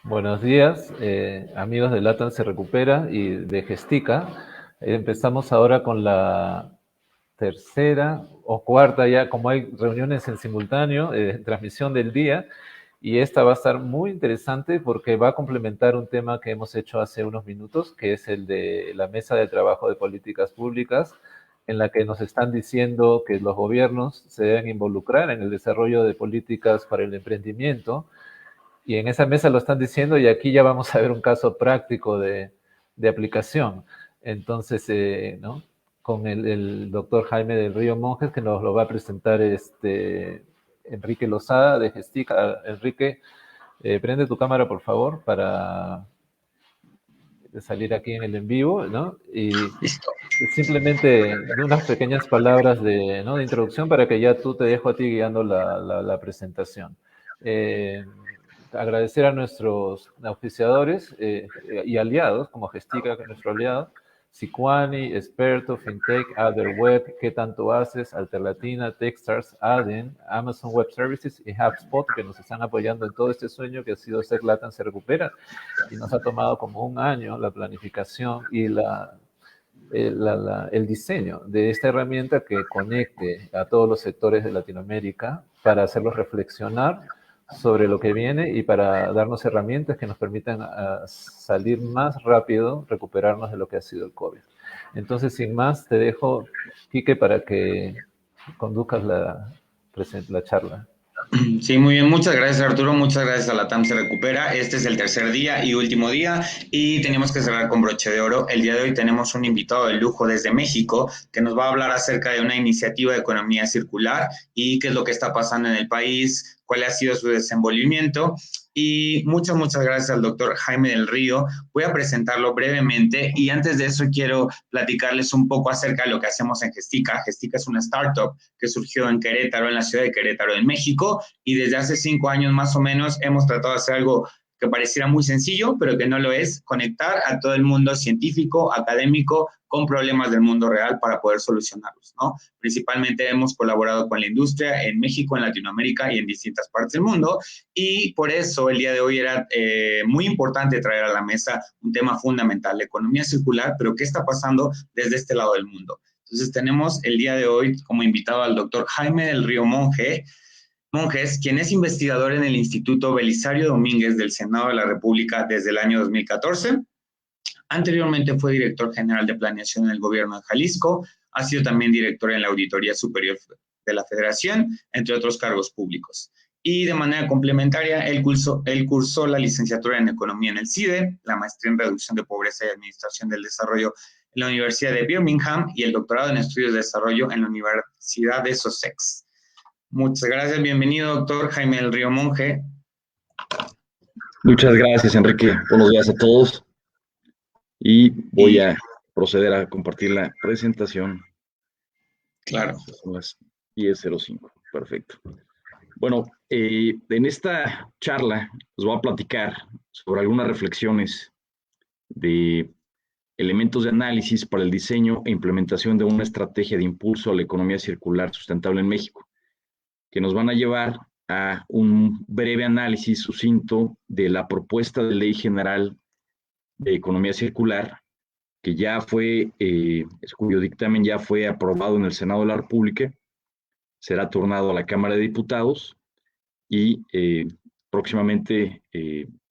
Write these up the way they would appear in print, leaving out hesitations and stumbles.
Buenos días, amigos de LATAM se recupera y de Gestica. Empezamos ahora con la tercera o cuarta ya, como hay reuniones en simultáneo, transmisión del día, y esta va a estar muy interesante porque va a complementar un tema que hemos hecho hace unos minutos, que es el de la mesa de trabajo de políticas públicas, en la que nos están diciendo que los gobiernos se deben involucrar en el desarrollo de políticas para el emprendimiento, y en esa mesa lo están diciendo y aquí ya vamos a ver un caso práctico de aplicación. Entonces, ¿no? Con el doctor Jaime del Río Monjes, que nos lo va a presentar Enrique Lozada de Gestica. Enrique, prende tu cámara, por favor, para salir aquí en el en vivo, ¿no? Y Listo. simplemente unas pequeñas palabras ¿no? de introducción para que ya tú te dejo a ti guiando la presentación. Eh, Agradecer a nuestros auspiciadores y aliados, como Gestica, que es nuestro aliado, Sicuani, Experto, FinTech, Web, ¿Qué tanto haces? Alterlatina, Techstars, Aden, Amazon Web Services y HubSpot, que nos están apoyando en todo este sueño que ha sido ser LATAM se recupera, y nos ha tomado como un año la planificación y el diseño de esta herramienta que conecte a todos los sectores de Latinoamérica para hacerlos reflexionar sobre lo que viene y para darnos herramientas que nos permitan salir más rápido, recuperarnos de lo que ha sido el COVID. Entonces, sin más, te dejo, Quique, para que conduzcas la charla. Sí, muy bien. Muchas gracias, Arturo. Muchas gracias a la TAM Se Recupera. Este es el tercer día y último día y tenemos que cerrar con broche de oro. El día de hoy tenemos un invitado de lujo desde México que nos va a hablar acerca de una iniciativa de economía circular y qué es lo que está pasando en el país, cuál ha sido su desenvolvimiento. Y muchas gracias al doctor Jaime del Río. Voy a presentarlo brevemente y antes de eso quiero platicarles un poco acerca de lo que hacemos en Gestica. Gestica es una startup que surgió en Querétaro, en la ciudad de Querétaro, en México, y desde hace 5 años más o menos hemos tratado de hacer algo que pareciera muy sencillo, pero que no lo es, conectar a todo el mundo científico, académico, con problemas del mundo real para poder solucionarlos, ¿no? Principalmente hemos colaborado con la industria en México, en Latinoamérica y en distintas partes del mundo, y por eso el día de hoy era muy importante traer a la mesa un tema fundamental, la economía circular, pero ¿qué está pasando desde este lado del mundo? Entonces tenemos el día de hoy como invitado al doctor Jaime del Río Monjes, quien es investigador en el Instituto Belisario Domínguez del Senado de la República desde el año 2014. Anteriormente fue director general de planeación en el gobierno de Jalisco, ha sido también director en la Auditoría Superior de la Federación, entre otros cargos públicos. Y de manera complementaria, él cursó la licenciatura en Economía en el CIDE, la maestría en Reducción de Pobreza y Administración del Desarrollo en la Universidad de Birmingham y el doctorado en Estudios de Desarrollo en la Universidad de Sussex. Muchas gracias, bienvenido, doctor Jaime del Río Monje. Muchas gracias, Enrique. Buenos días a todos. Y voy a proceder a compartir la presentación. Claro. Son las 10:05. Perfecto. Bueno, en esta charla os voy a platicar sobre algunas reflexiones de elementos de análisis para el diseño e implementación de una estrategia de impulso a la economía circular sustentable en México, que nos van a llevar a un breve análisis sucinto de la propuesta de ley general de economía circular, que ya fue, cuyo dictamen ya fue aprobado en el Senado de la República, será turnado a la Cámara de Diputados y próximamente,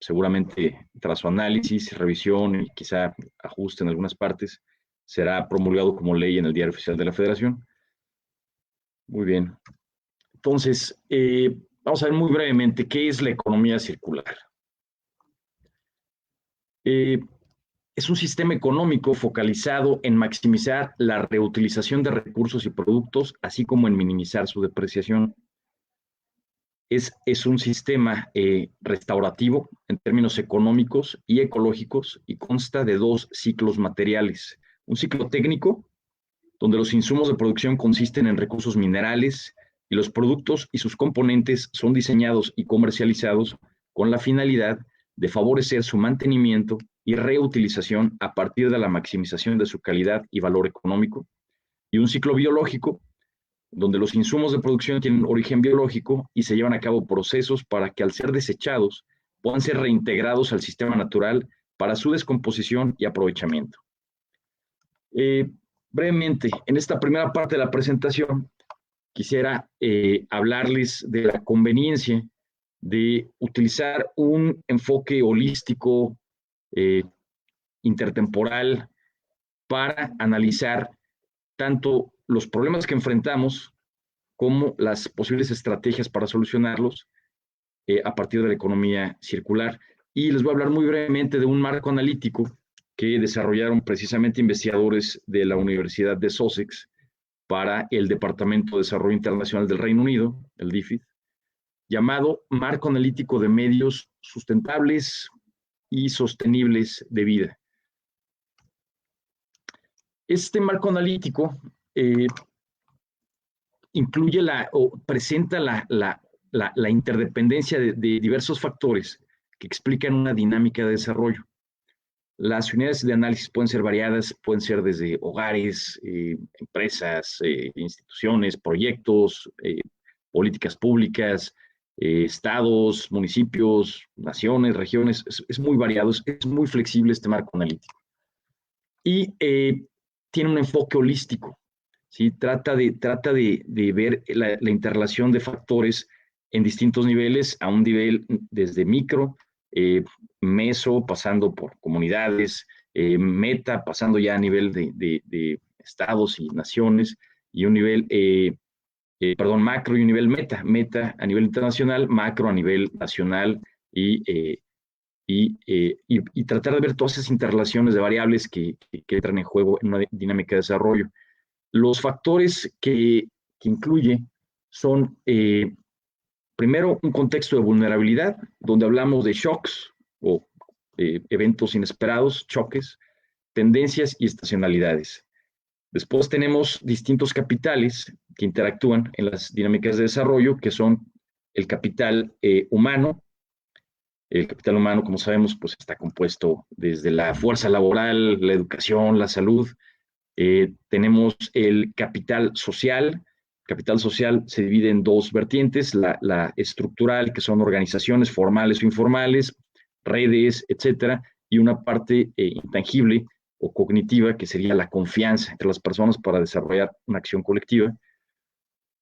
seguramente tras su análisis, revisión y quizá ajuste en algunas partes, será promulgado como ley en el Diario Oficial de la Federación. Muy bien. Entonces, vamos a ver muy brevemente qué es la economía circular. Es un sistema económico focalizado en maximizar la reutilización de recursos y productos, así como en minimizar su depreciación. Es un sistema restaurativo en términos económicos y ecológicos y consta de dos ciclos materiales. Un ciclo técnico, donde los insumos de producción consisten en recursos minerales y los productos y sus componentes son diseñados y comercializados con la finalidad de favorecer su mantenimiento y reutilización a partir de la maximización de su calidad y valor económico. Y un ciclo biológico, donde los insumos de producción tienen origen biológico y se llevan a cabo procesos para que al ser desechados puedan ser reintegrados al sistema natural para su descomposición y aprovechamiento. Brevemente, en esta primera parte de la presentación, quisiera hablarles de la conveniencia de utilizar un enfoque holístico, intertemporal, para analizar tanto los problemas que enfrentamos como las posibles estrategias para solucionarlos a partir de la economía circular. Y les voy a hablar muy brevemente de un marco analítico que desarrollaron precisamente investigadores de la Universidad de Sussex para el Departamento de Desarrollo Internacional del Reino Unido, el DFID, llamado Marco Analítico de Medios Sustentables y Sostenibles de Vida. Este marco analítico incluye o presenta la interdependencia de diversos factores que explican una dinámica de desarrollo. Las unidades de análisis pueden ser variadas, pueden ser desde hogares, empresas, instituciones, proyectos, políticas públicas, estados, municipios, naciones, regiones. Es muy variado, es muy flexible este marco analítico. Y tiene un enfoque holístico, ¿sí? Trata de ver la interrelación de factores en distintos niveles, a un nivel desde micro, meso, pasando por comunidades, meta, pasando ya a nivel de estados y naciones, y un nivel, macro y un nivel meta a nivel internacional, macro a nivel nacional, y tratar de ver todas esas interrelaciones de variables que entran en juego en una dinámica de desarrollo. Los factores que incluye son, primero, un contexto de vulnerabilidad, donde hablamos de shocks o eventos inesperados, choques, tendencias y estacionalidades. Después tenemos distintos capitales que interactúan en las dinámicas de desarrollo, que son el capital humano. El capital humano, como sabemos, pues está compuesto desde la fuerza laboral, la educación, la salud. Tenemos el capital social. Capital social se divide en dos vertientes, la estructural, que son organizaciones formales o informales, redes, etcétera, y una parte intangible o cognitiva, que sería la confianza entre las personas para desarrollar una acción colectiva.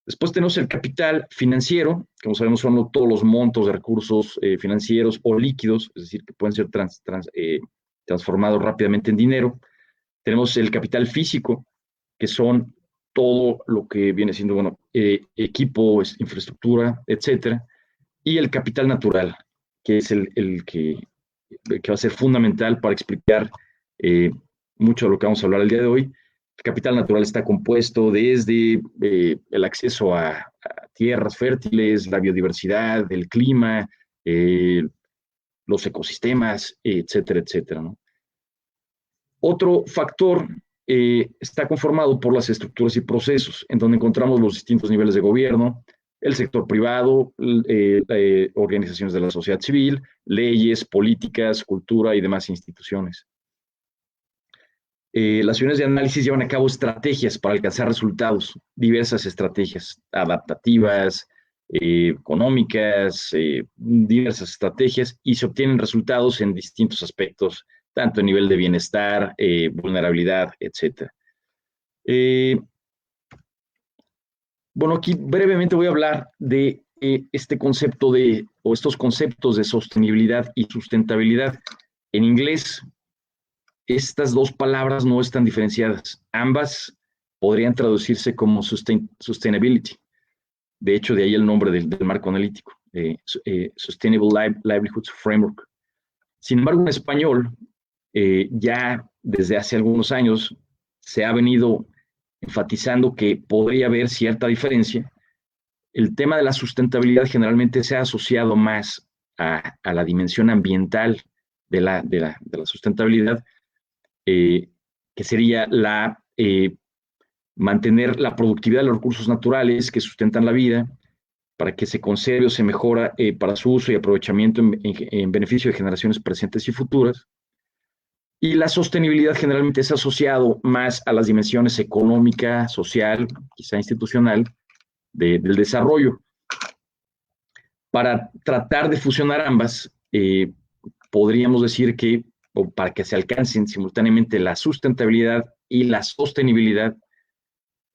Después tenemos el capital financiero, que como sabemos son todos los montos de recursos financieros o líquidos, es decir, que pueden ser transformados rápidamente en dinero. Tenemos el capital físico, que son todo lo que viene siendo, bueno, equipo, infraestructura, etcétera. Y el capital natural, que es el que va a ser fundamental para explicar mucho de lo que vamos a hablar el día de hoy. El capital natural está compuesto desde el acceso a tierras fértiles, la biodiversidad, el clima, los ecosistemas, etcétera, etcétera, ¿no? Otro factor está conformado por las estructuras y procesos, en donde encontramos los distintos niveles de gobierno, el sector privado, organizaciones de la sociedad civil, leyes, políticas, cultura y demás instituciones. Las unidades de análisis llevan a cabo estrategias para alcanzar resultados, diversas estrategias adaptativas, económicas, diversas estrategias, y se obtienen resultados en distintos aspectos, tanto a nivel de bienestar, vulnerabilidad, etc. Bueno, aquí brevemente voy a hablar de este concepto o estos conceptos de sostenibilidad y sustentabilidad. En inglés, estas dos palabras no están diferenciadas. Ambas podrían traducirse como sustainability. De hecho, de ahí el nombre del marco analítico, Sustainable Livelihoods Framework. Sin embargo, en español, ya desde hace algunos años se ha venido enfatizando que podría haber cierta diferencia. El tema de la sustentabilidad generalmente se ha asociado más a la dimensión ambiental de la sustentabilidad, que sería mantener la productividad de los recursos naturales que sustentan la vida, para que se conserve o se mejora para su uso y aprovechamiento en beneficio de generaciones presentes y futuras. Y la sostenibilidad generalmente es asociado más a las dimensiones económica, social, quizá institucional, del desarrollo. Para tratar de fusionar ambas, podríamos decir que, o para que se alcancen simultáneamente la sustentabilidad y la sostenibilidad,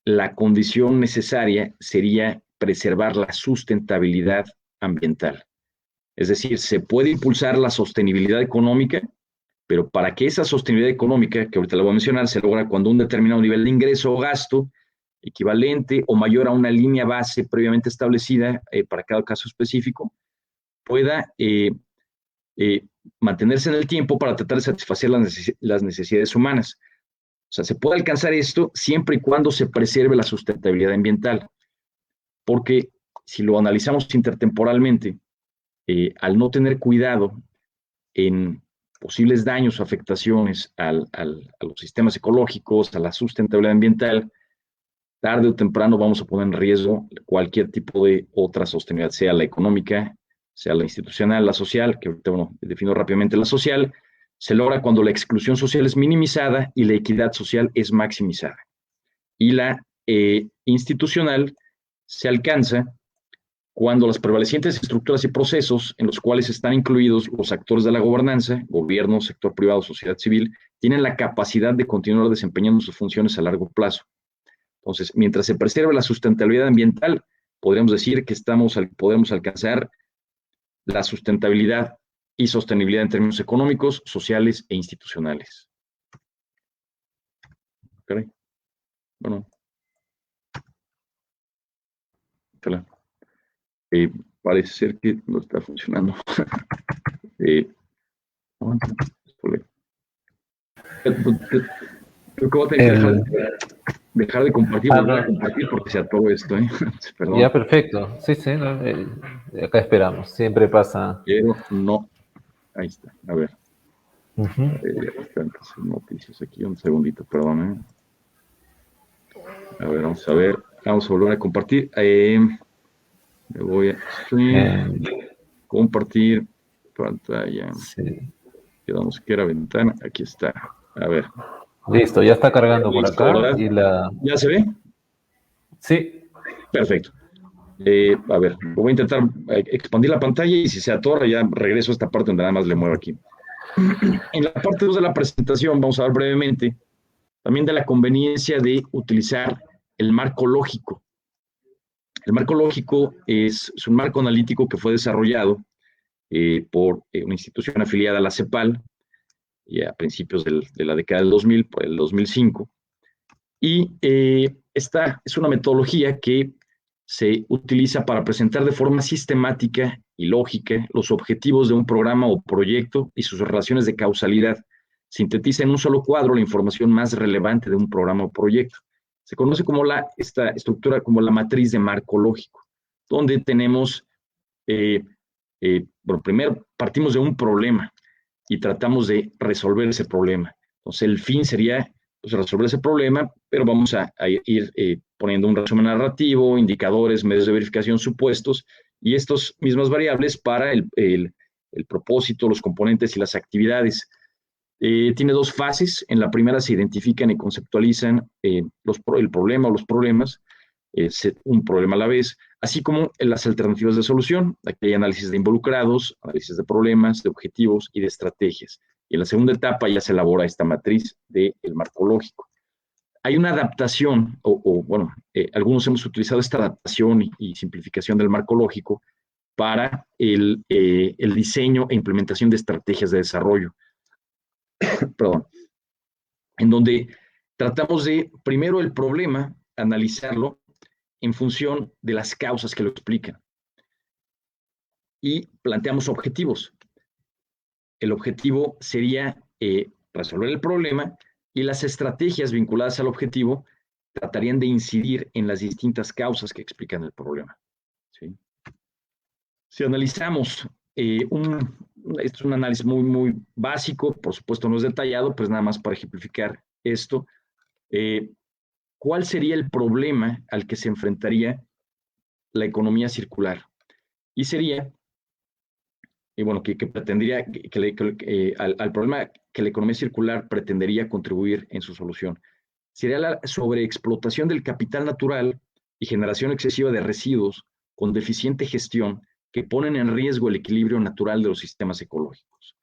la condición necesaria sería preservar la sustentabilidad ambiental. Es decir, se puede impulsar la sostenibilidad económica, pero para que esa sostenibilidad económica, que ahorita la voy a mencionar, se logra cuando un determinado nivel de ingreso o gasto equivalente o mayor a una línea base previamente establecida para cada caso específico, pueda mantenerse en el tiempo para tratar de satisfacer las necesidades humanas. O sea, se puede alcanzar esto siempre y cuando se preserve la sustentabilidad ambiental, porque si lo analizamos intertemporalmente, al no tener cuidado en posibles daños o afectaciones a los sistemas ecológicos, a la sustentabilidad ambiental, tarde o temprano vamos a poner en riesgo cualquier tipo de otra sostenibilidad, sea la económica, sea la institucional, la social, que ahorita, bueno, defino rápidamente la social, se logra cuando la exclusión social es minimizada y la equidad social es maximizada. Y la institucional se alcanza cuando las prevalecientes estructuras y procesos en los cuales están incluidos los actores de la gobernanza, gobierno, sector privado, sociedad civil, tienen la capacidad de continuar desempeñando sus funciones a largo plazo. Entonces, mientras se preserve la sustentabilidad ambiental, podríamos decir que podemos alcanzar la sustentabilidad y sostenibilidad en términos económicos, sociales e institucionales. Okay. Bueno. Parece ser que no está funcionando. Creo que voy a tener que dejar de compartir, volver a compartir porque se atoró esto. Perdón. Ya, perfecto. Sí, sí. No, acá esperamos. Siempre pasa. Pero no. Ahí está. A ver. Tantas noticias aquí. Un segundito, perdón. A ver, vamos a ver. Vamos a volver a compartir. Me voy a compartir pantalla. Sí. Quedamos que era ventana. Aquí está. A ver. Listo, ya está cargando por acá. ¿Ya se ve? Sí. Perfecto. A ver, voy a intentar expandir la pantalla y si se atora ya regreso a esta parte donde nada más le muevo aquí. En la parte 2 de la presentación vamos a hablar brevemente también de la conveniencia de utilizar el marco lógico. El marco lógico es un marco analítico que fue desarrollado por una institución afiliada a la CEPAL a principios de la década del 2000, por el 2005. Y esta es una metodología que se utiliza para presentar de forma sistemática y lógica los objetivos de un programa o proyecto y sus relaciones de causalidad. Sintetiza en un solo cuadro la información más relevante de un programa o proyecto. Se conoce como esta estructura como la matriz de marco lógico, donde tenemos, bueno, primero partimos de un problema y tratamos de resolver ese problema. Entonces, el fin sería pues, resolver ese problema, pero vamos a ir poniendo un resumen narrativo, indicadores, medios de verificación, supuestos, y estas mismas variables para el propósito, los componentes y las actividades. Tiene dos fases. En la primera se identifican y conceptualizan el problema o los problemas, un problema a la vez, así como las alternativas de solución. Aquí hay análisis de involucrados, análisis de problemas, de objetivos y de estrategias. Y en la segunda etapa ya se elabora esta matriz del marco lógico. Hay una adaptación, bueno, algunos hemos utilizado esta adaptación y simplificación del marco lógico para el diseño e implementación de estrategias de desarrollo. Perdón. En donde tratamos de, primero el problema, analizarlo en función de las causas que lo explican. Y planteamos objetivos. El objetivo sería resolver el problema y las estrategias vinculadas al objetivo tratarían de incidir en las distintas causas que explican el problema. ¿Sí? Si analizamos, esto es un análisis muy, muy básico, por supuesto no es detallado, pues nada más para ejemplificar esto. ¿Cuál sería el problema al que se enfrentaría la economía circular? Y sería, bueno, que pretendería, al problema que la economía circular pretendería contribuir en su solución. Sería la sobreexplotación del capital natural y generación excesiva de residuos con deficiente gestión que ponen en riesgo el equilibrio natural de los sistemas ecológicos.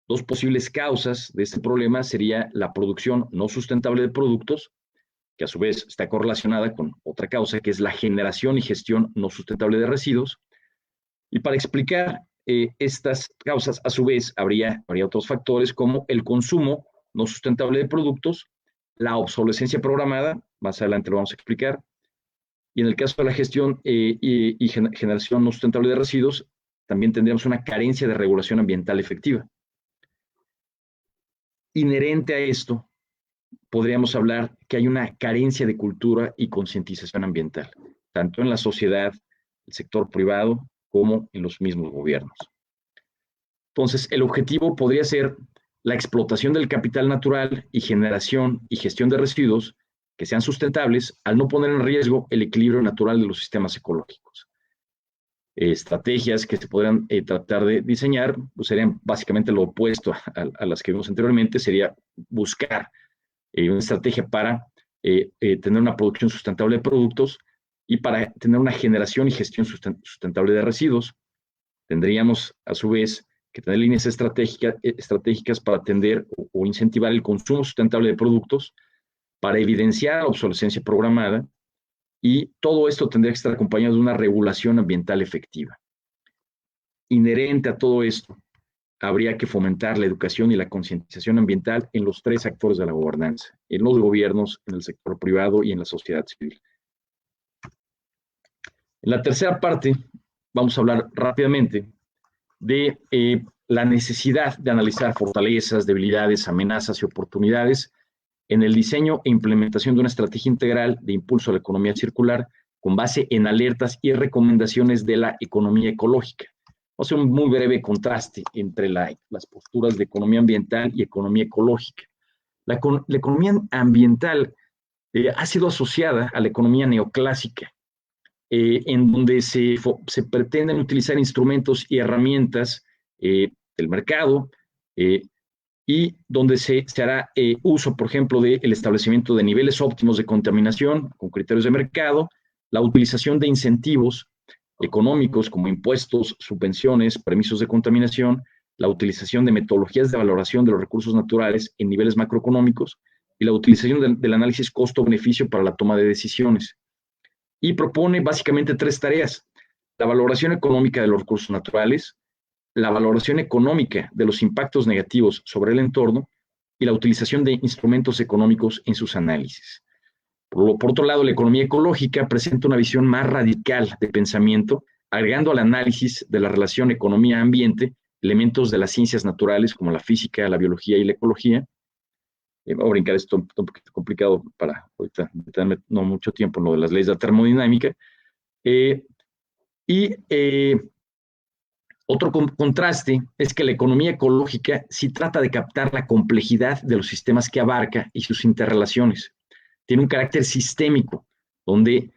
Dos posibles causas de este problema sería la producción no sustentable de productos, que a su vez está correlacionada con otra causa, que es la generación y gestión no sustentable de residuos. Y para explicar estas causas, a su vez, habría otros factores como el consumo no sustentable de productos, la obsolescencia programada, más adelante lo vamos a explicar, y en el caso de la gestión y generación no sustentable de residuos, también tendríamos una carencia de regulación ambiental efectiva. Inherente a esto, podríamos hablar que hay una carencia de cultura y concientización ambiental, tanto en la sociedad, el sector privado, como en los mismos gobiernos. Entonces, el objetivo podría ser la explotación del capital natural y generación y gestión de residuos que sean sustentables al no poner en riesgo el equilibrio natural de los sistemas ecológicos. Estrategias que se podrían tratar de diseñar pues serían básicamente lo opuesto a las que vimos anteriormente, sería buscar una estrategia para tener una producción sustentable de productos y para tener una generación y gestión sustentable de residuos. Tendríamos, a su vez, que tener líneas estratégicas para atender o incentivar el consumo sustentable de productos, para evidenciar la obsolescencia programada, y todo esto tendría que estar acompañado de una regulación ambiental efectiva. Inherente a todo esto, habría que fomentar la educación y la concientización ambiental en los tres actores de la gobernanza, en los gobiernos, en el sector privado y en la sociedad civil. En la tercera parte, vamos a hablar rápidamente de la necesidad de analizar fortalezas, debilidades, amenazas y oportunidades en el diseño e implementación de una estrategia integral de impulso a la economía circular con base en alertas y recomendaciones de la economía ecológica. Vamos a hacer un muy breve contraste entre las posturas de economía ambiental y economía ecológica. La economía ambiental ha sido asociada a la economía neoclásica, en donde se pretenden utilizar instrumentos y herramientas del mercado, y donde se hará uso, por ejemplo, del establecimiento de niveles óptimos de contaminación con criterios de mercado, la utilización de incentivos económicos como impuestos, subvenciones, permisos de contaminación, la utilización de metodologías de valoración de los recursos naturales en niveles macroeconómicos y la utilización del análisis costo-beneficio para la toma de decisiones. Y propone básicamente tres tareas: la valoración económica de los recursos naturales, la valoración económica de los impactos negativos sobre el entorno y la utilización de instrumentos económicos en sus análisis. Por otro lado, la economía ecológica presenta una visión más radical de pensamiento, agregando al análisis de la relación economía-ambiente elementos de las ciencias naturales como la física, la biología y la ecología. Voy a brincar esto un poquito complicado para ahorita meterme no mucho tiempo en lo de las leyes de la termodinámica. Otro contraste es que la economía ecológica sí trata de captar la complejidad de los sistemas que abarca y sus interrelaciones. Tiene un carácter sistémico, donde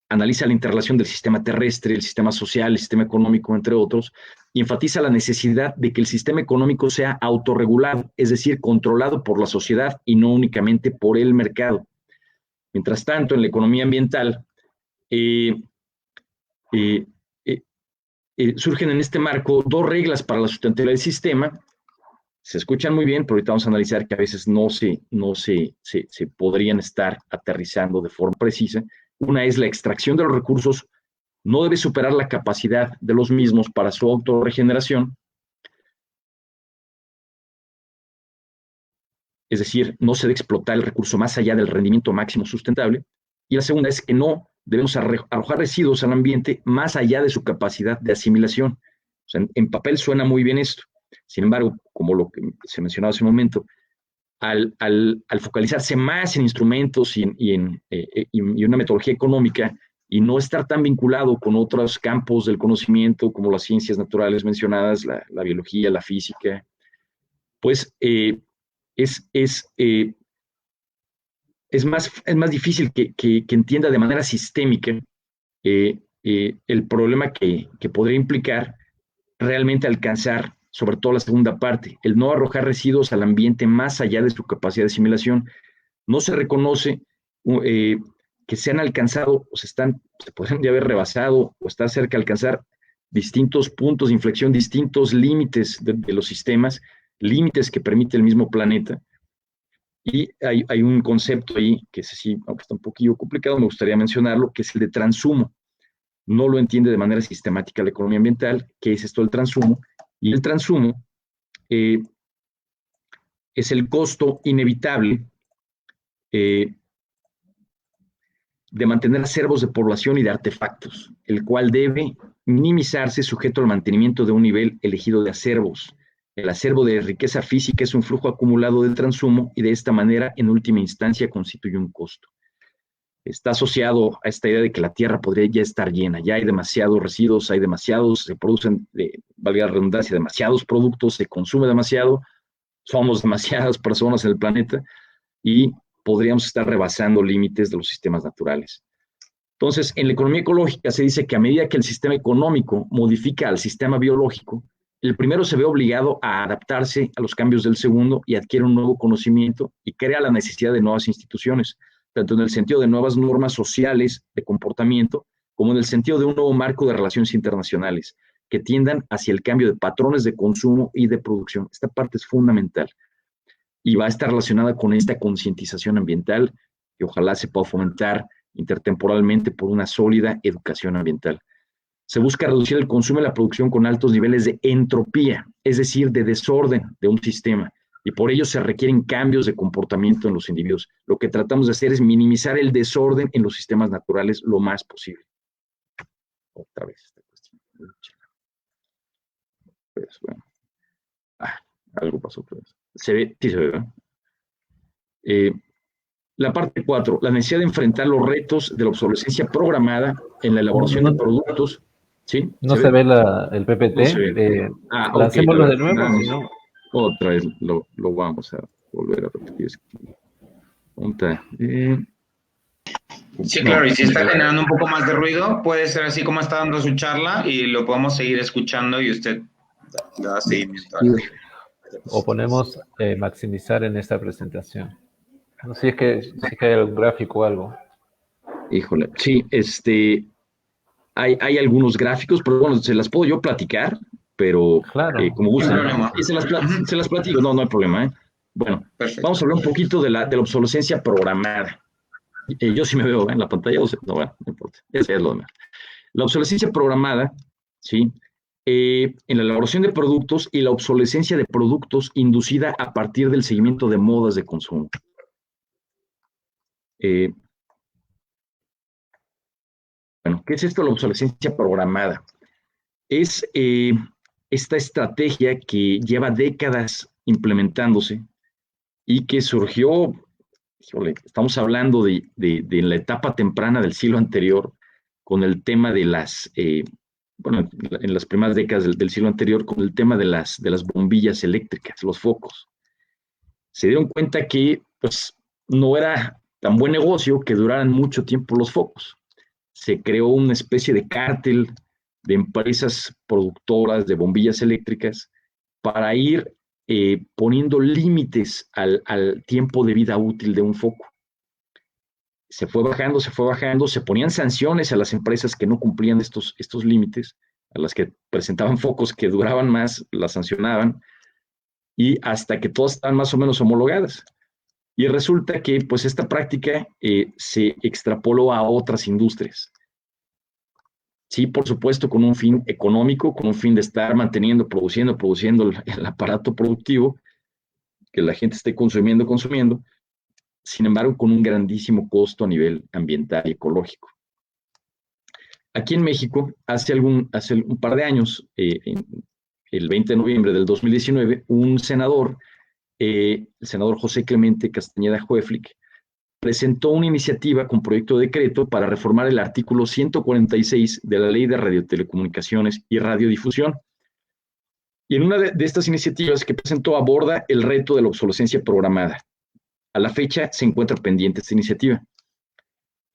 analiza la interrelación del sistema terrestre, el sistema social, el sistema económico, entre otros, y enfatiza la necesidad de que el sistema económico sea autorregulado, es decir, controlado por la sociedad y no únicamente por el mercado. Mientras tanto, en la economía ambiental, surgen en este marco dos reglas para la sustentabilidad del sistema. Se escuchan muy bien, pero ahorita vamos a analizar que a veces no se podrían estar aterrizando de forma precisa. Una es la extracción de los recursos no debe superar la capacidad de los mismos para su autorregeneración. Es decir, no se debe explotar el recurso más allá del rendimiento máximo sustentable. Y la segunda es que no debemos arrojar residuos al ambiente más allá de su capacidad de asimilación. O sea, en papel suena muy bien esto. Sin embargo, como lo que se mencionaba hace un momento, al focalizarse más en instrumentos y una metodología económica y no estar tan vinculado con otros campos del conocimiento como las ciencias naturales mencionadas, la biología, la física, pues es más difícil que entienda de manera sistémica el problema que podría implicar realmente alcanzar, sobre todo la segunda parte, el no arrojar residuos al ambiente más allá de su capacidad de asimilación. No se reconoce que se han alcanzado o se podrían ya haber rebasado o estar cerca de alcanzar distintos puntos de inflexión, distintos límites de los sistemas, límites que permite el mismo planeta. Y hay un concepto ahí, que ese sí, aunque está un poquillo complicado, me gustaría mencionarlo, que es el de transumo. No lo entiende de manera sistemática la economía ambiental. ¿Qué es esto del transumo? Y el transumo es el costo inevitable de mantener acervos de población y de artefactos, el cual debe minimizarse sujeto al mantenimiento de un nivel elegido de acervos. El acervo de riqueza física es un flujo acumulado del transumo y de esta manera, en última instancia, constituye un costo. Está asociado a esta idea de que la Tierra podría ya estar llena, ya hay demasiados residuos, se producen, valga la redundancia, demasiados productos, se consume demasiado, somos demasiadas personas en el planeta y podríamos estar rebasando límites de los sistemas naturales. Entonces, en la economía ecológica se dice que a medida que el sistema económico modifica al sistema biológico, el primero se ve obligado a adaptarse a los cambios del segundo y adquiere un nuevo conocimiento y crea la necesidad de nuevas instituciones, tanto en el sentido de nuevas normas sociales de comportamiento, como en el sentido de un nuevo marco de relaciones internacionales que tiendan hacia el cambio de patrones de consumo y de producción. Esta parte es fundamental y va a estar relacionada con esta concientización ambiental que ojalá se pueda fomentar intertemporalmente por una sólida educación ambiental. Se busca reducir el consumo y la producción con altos niveles de entropía, es decir, de desorden de un sistema, y por ello se requieren cambios de comportamiento en los individuos. Lo que tratamos de hacer es minimizar el desorden en los sistemas naturales lo más posible. Otra vez esta cuestión. Pues bueno. Algo pasó otra vez. Se ve, sí se ve, ¿verdad? La parte 4, la necesidad de enfrentar los retos de la obsolescencia programada en la elaboración de productos. ¿Sí? No se ve el PPT. No se ve. Lancémoslo okay, de nuevo, vamos, si no. Otra vez lo vamos a volver a repetir. Sí, claro, y si está generando un poco más de ruido, puede ser así como está dando su charla y lo podemos seguir escuchando y usted da seguimiento. O ponemos maximizar en esta presentación. No sé si es que hay algún gráfico o algo. Híjole, sí, hay algunos gráficos, pero bueno, se las puedo yo platicar, pero claro, como gusten. No Se las platico, no hay problema. Bueno, perfecto. Vamos a hablar un poquito de la obsolescencia programada. Yo sí me veo en la pantalla, no importa, es lo demás. La obsolescencia programada, ¿sí? En la elaboración de productos y la obsolescencia de productos inducida a partir del seguimiento de modas de consumo. Bueno, ¿qué es esto de la obsolescencia programada? Es esta estrategia que lleva décadas implementándose y que surgió, estamos hablando de la etapa temprana del siglo anterior, con el tema de en las primeras décadas del siglo anterior, con el tema de las bombillas eléctricas, los focos. Se dieron cuenta que pues, no era tan buen negocio que duraran mucho tiempo los focos. Se creó una especie de cártel de empresas productoras de bombillas eléctricas para ir poniendo límites al tiempo de vida útil de un foco. Se fue bajando, se ponían sanciones a las empresas que no cumplían estos límites, a las que presentaban focos que duraban más, las sancionaban, y hasta que todas estaban más o menos homologadas. Y resulta que pues esta práctica se extrapoló a otras industrias. Sí, por supuesto, con un fin económico, con un fin de estar manteniendo, produciendo el aparato productivo, que la gente esté consumiendo, sin embargo, con un grandísimo costo a nivel ambiental y ecológico. Aquí en México, hace un par de años, el 20 de noviembre del 2019, un senador, el senador José Clemente Castañeda Hueflic, presentó una iniciativa con proyecto de decreto para reformar el artículo 146 de la Ley de Radiotelecomunicaciones y Radiodifusión. Y en una de estas iniciativas que presentó aborda el reto de la obsolescencia programada. A la fecha se encuentra pendiente esta iniciativa.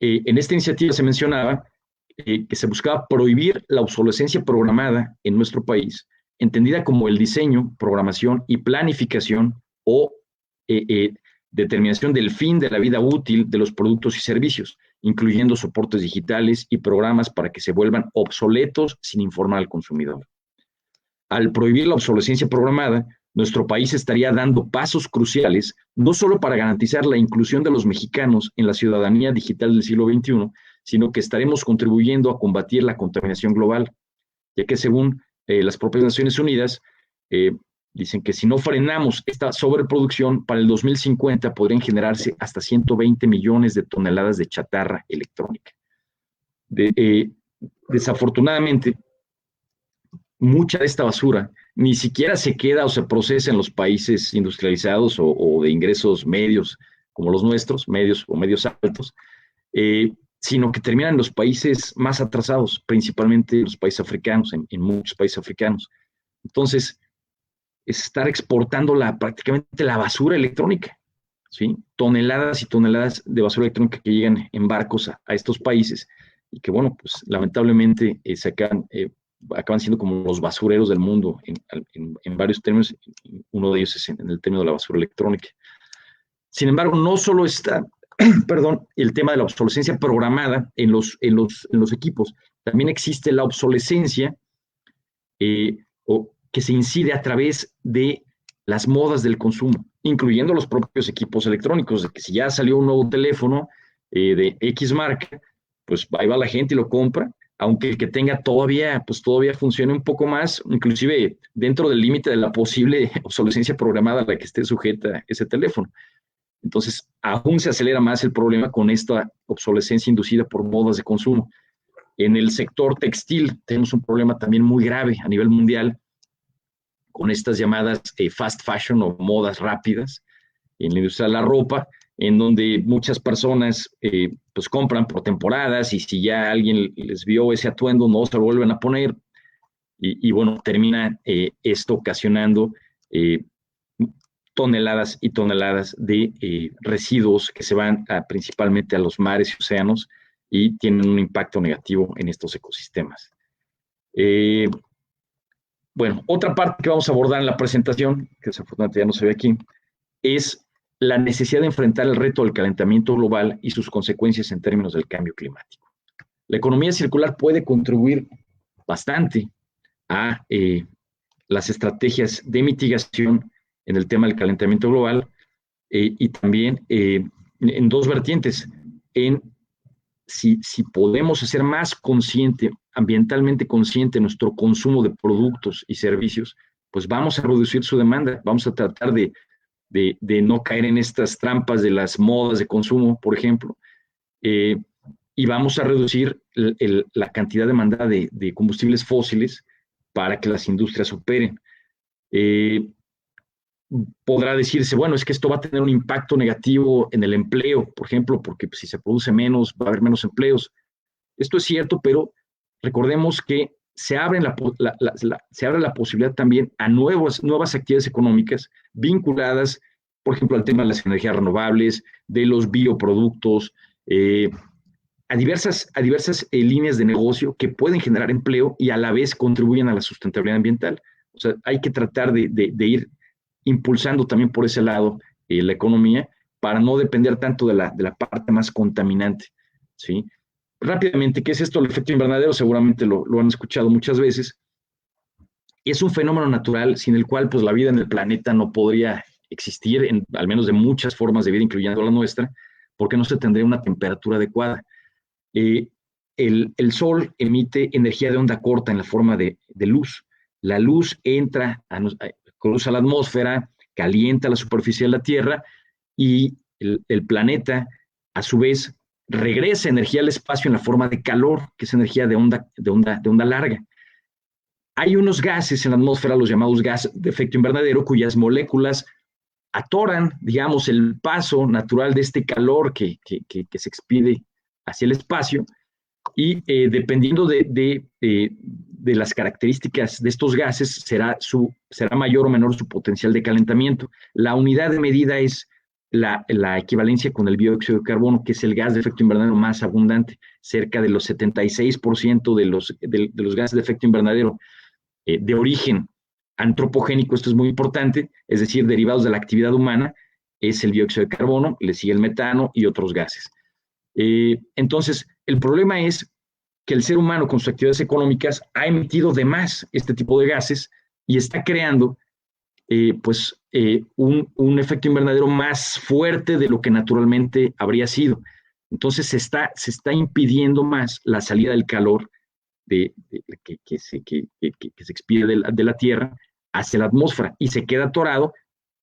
En esta iniciativa se mencionaba que se buscaba prohibir la obsolescencia programada en nuestro país, entendida como el diseño, programación y planificación o determinación del fin de la vida útil de los productos y servicios, incluyendo soportes digitales y programas para que se vuelvan obsoletos sin informar al consumidor. Al prohibir la obsolescencia programada, nuestro país estaría dando pasos cruciales, no solo para garantizar la inclusión de los mexicanos en la ciudadanía digital del siglo XXI, sino que estaremos contribuyendo a combatir la contaminación global, ya que según las propias Naciones Unidas, dicen que si no frenamos esta sobreproducción, para el 2050 podrían generarse hasta 120 millones de toneladas de chatarra electrónica. Desafortunadamente, mucha de esta basura ni siquiera se queda o se procesa en los países industrializados o de ingresos medios, como los nuestros, medios o medios altos, sino que terminan en los países más atrasados, principalmente los países africanos, en muchos países africanos. Entonces, es estar exportando prácticamente la basura electrónica, ¿sí? Toneladas y toneladas de basura electrónica que llegan en barcos a estos países y que, bueno, pues lamentablemente acaban siendo como los basureros del mundo en varios términos. Uno de ellos es en el término de la basura electrónica. Sin embargo, no solo está el tema de la obsolescencia programada en los equipos, también existe la obsolescencia que se incide a través de las modas del consumo, incluyendo los propios equipos electrónicos, de que si ya salió un nuevo teléfono de X marca, pues ahí va la gente y lo compra, aunque el que tenga todavía funcione un poco más, inclusive dentro del límite de la posible obsolescencia programada a la que esté sujeta ese teléfono. Entonces, aún se acelera más el problema con esta obsolescencia inducida por modas de consumo. En el sector textil tenemos un problema también muy grave a nivel mundial con estas llamadas fast fashion o modas rápidas en la industria de la ropa, en donde muchas personas pues compran por temporadas y si ya alguien les vio ese atuendo no se lo vuelven a poner y bueno, termina esto ocasionando toneladas y toneladas de residuos que se van principalmente a los mares y océanos y tienen un impacto negativo en estos ecosistemas. Bueno, otra parte que vamos a abordar en la presentación, que desafortunadamente ya no se ve aquí, es la necesidad de enfrentar el reto del calentamiento global y sus consecuencias en términos del cambio climático. La economía circular puede contribuir bastante a las estrategias de mitigación en el tema del calentamiento global y también en dos vertientes, si podemos hacer más ambientalmente consciente nuestro consumo de productos y servicios, pues vamos a reducir su demanda, vamos a tratar de no caer en estas trampas de las modas de consumo, por ejemplo, y vamos a reducir la cantidad demandada de combustibles fósiles para que las industrias operen. Podrá decirse, bueno, es que esto va a tener un impacto negativo en el empleo, por ejemplo, porque si se produce menos, va a haber menos empleos. Esto es cierto, pero recordemos que se abre la posibilidad también a nuevas actividades económicas vinculadas, por ejemplo, al tema de las energías renovables, de los bioproductos, a diversas líneas de negocio que pueden generar empleo y a la vez contribuyen a la sustentabilidad ambiental. O sea, hay que tratar de ir impulsando también por ese lado la economía para no depender tanto de la parte más contaminante, ¿sí? Rápidamente, ¿qué es esto? El efecto invernadero, seguramente lo han escuchado muchas veces. Es un fenómeno natural sin el cual pues, la vida en el planeta no podría existir, al menos de muchas formas de vida, incluyendo la nuestra, porque no se tendría una temperatura adecuada. El Sol emite energía de onda corta en la forma de luz. La luz entra, cruza la atmósfera, calienta la superficie de la Tierra y el planeta, a su vez, regresa energía al espacio en la forma de calor, que es energía de onda larga. Hay unos gases en la atmósfera, los llamados gases de efecto invernadero, cuyas moléculas atoran, digamos, el paso natural de este calor que se expide hacia el espacio y dependiendo de las características de estos gases será mayor o menor su potencial de calentamiento. La unidad de medida es la equivalencia con el dióxido de carbono, que es el gas de efecto invernadero más abundante, cerca de los 76% de los gases de efecto invernadero de origen antropogénico, esto es muy importante, es decir, derivados de la actividad humana, es el dióxido de carbono, le sigue el metano y otros gases. Entonces, el problema es que el ser humano con sus actividades económicas ha emitido de más este tipo de gases y está creando un efecto invernadero más fuerte de lo que naturalmente habría sido. Entonces se está impidiendo más la salida del calor que se expide de la Tierra hacia la atmósfera y se queda atorado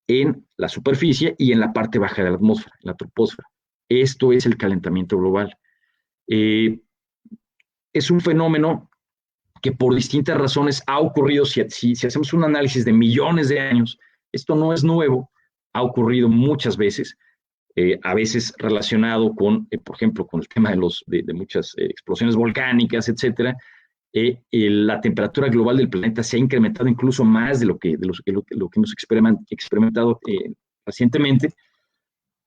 en la superficie y en la parte baja de la atmósfera, en la troposfera. Esto es el calentamiento global. Es un fenómeno que por distintas razones ha ocurrido, si hacemos un análisis de millones de años, esto no es nuevo, ha ocurrido muchas veces, a veces relacionado con, por ejemplo, con el tema de muchas explosiones volcánicas, etcétera. La temperatura global del planeta se ha incrementado incluso más de lo que hemos experimentado recientemente,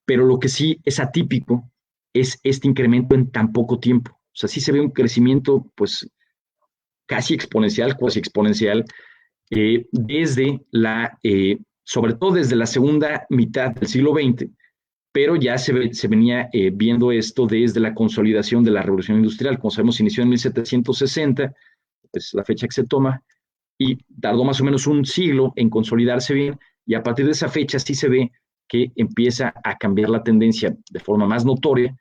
pero lo que sí es atípico es este incremento en tan poco tiempo. O sea, sí se ve un crecimiento, pues, casi exponencial, sobre todo desde la segunda mitad del siglo XX, pero ya se venía viendo esto desde la consolidación de la Revolución Industrial. Como sabemos, inició en 1760, es la fecha que se toma, y tardó más o menos un siglo en consolidarse bien, y a partir de esa fecha sí se ve que empieza a cambiar la tendencia de forma más notoria,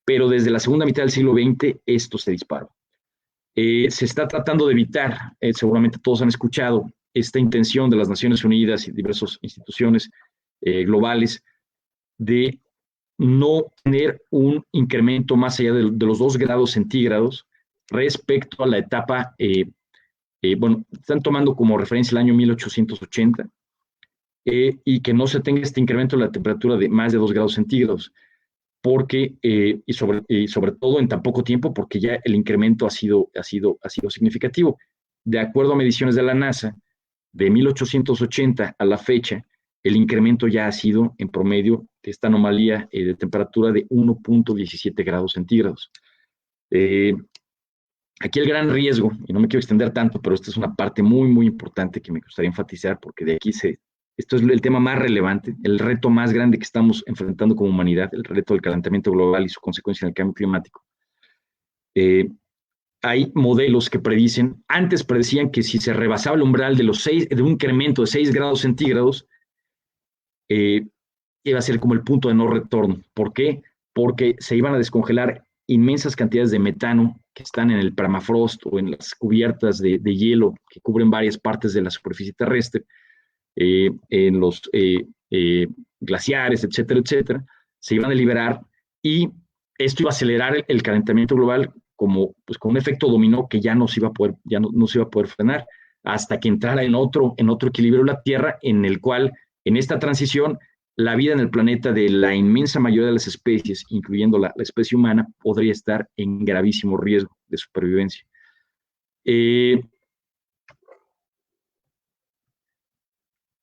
pero desde la segunda mitad del siglo XX esto se disparó. Se está tratando de evitar, seguramente todos han escuchado, esta intención de las Naciones Unidas y diversas instituciones globales de no tener un incremento más allá de los 2 grados centígrados respecto a la etapa, están tomando como referencia el año 1880, y que no se tenga este incremento de la temperatura de más de 2 grados centígrados, porque, y sobre todo en tan poco tiempo, porque ya el incremento ha sido significativo. De acuerdo a mediciones de la NASA, de 1880 a la fecha, el incremento ya ha sido, en promedio, de esta anomalía de temperatura de 1.17 grados centígrados. Aquí el gran riesgo, y no me quiero extender tanto, pero esta es una parte muy, muy importante que me gustaría enfatizar, porque de aquí esto es el tema más relevante, el reto más grande que estamos enfrentando como humanidad, el reto del calentamiento global y su consecuencia en el cambio climático. Hay modelos que antes predecían que si se rebasaba el umbral de un incremento de 6 grados centígrados, iba a ser como el punto de no retorno. ¿Por qué? Porque se iban a descongelar inmensas cantidades de metano que están en el permafrost o en las cubiertas de hielo que cubren varias partes de la superficie terrestre, en los glaciares, etcétera, etcétera, se iban a liberar, y esto iba a acelerar el calentamiento global con un efecto dominó que ya no se iba a poder frenar hasta que entrara en otro equilibrio la Tierra, en el cual, en esta transición, la vida en el planeta de la inmensa mayoría de las especies, incluyendo la especie humana, podría estar en gravísimo riesgo de supervivencia.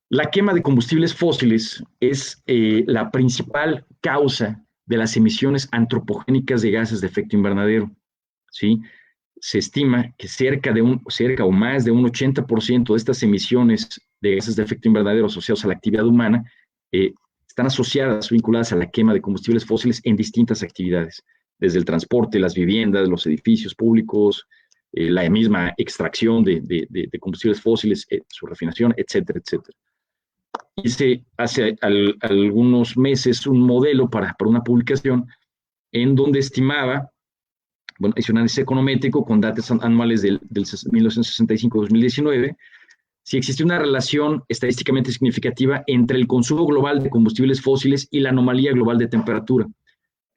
La quema de combustibles fósiles es la principal causa de las emisiones antropogénicas de gases de efecto invernadero, ¿sí? Se estima que cerca o más de un 80% de estas emisiones de gases de efecto invernadero asociados a la actividad humana están asociadas o vinculadas a la quema de combustibles fósiles en distintas actividades, desde el transporte, las viviendas, los edificios públicos, la misma extracción de combustibles fósiles, su refinación, etcétera, etcétera. Hice hace algunos meses un modelo para una publicación en donde estimaba, hice un análisis econométrico con datos anuales del 1965-2019, si existía una relación estadísticamente significativa entre el consumo global de combustibles fósiles y la anomalía global de temperatura.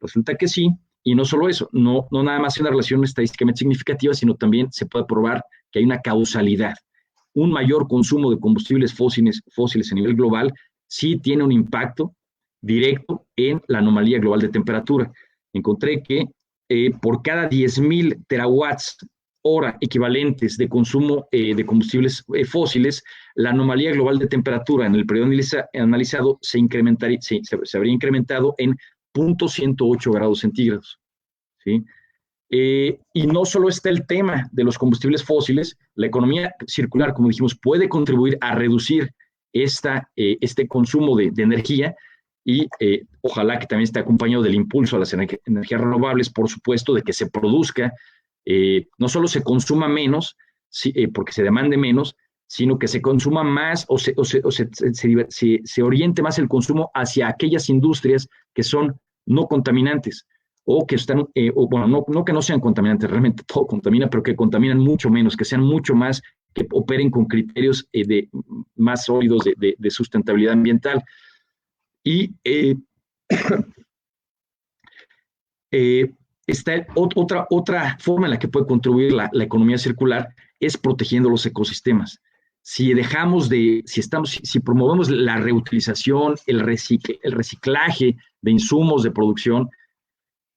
Resulta que sí, y no solo eso, no nada más una relación estadísticamente significativa, sino también se puede probar que hay una causalidad. Un mayor consumo de combustibles fósiles a nivel global sí tiene un impacto directo en la anomalía global de temperatura. Encontré que por cada 10,000 terawatts hora equivalentes de consumo de combustibles fósiles, la anomalía global de temperatura en el periodo analizado se habría incrementado en 0.108 grados centígrados, ¿sí? Y no solo está el tema de los combustibles fósiles, la economía circular, como dijimos, puede contribuir a reducir este consumo de energía, y ojalá que también esté acompañado del impulso a las energías renovables, por supuesto, de que se produzca, no solo se consuma menos, porque se demande menos, sino que se consuma más o se oriente más el consumo hacia aquellas industrias que son no contaminantes o que están, o bueno, no que no sean contaminantes, realmente todo contamina, pero que contaminan mucho menos, que sean mucho más, que operen con criterios más sólidos de sustentabilidad ambiental. Y está otra forma en la que puede contribuir la economía circular es protegiendo los ecosistemas. Si promovemos la reutilización, el reciclaje de insumos de producción,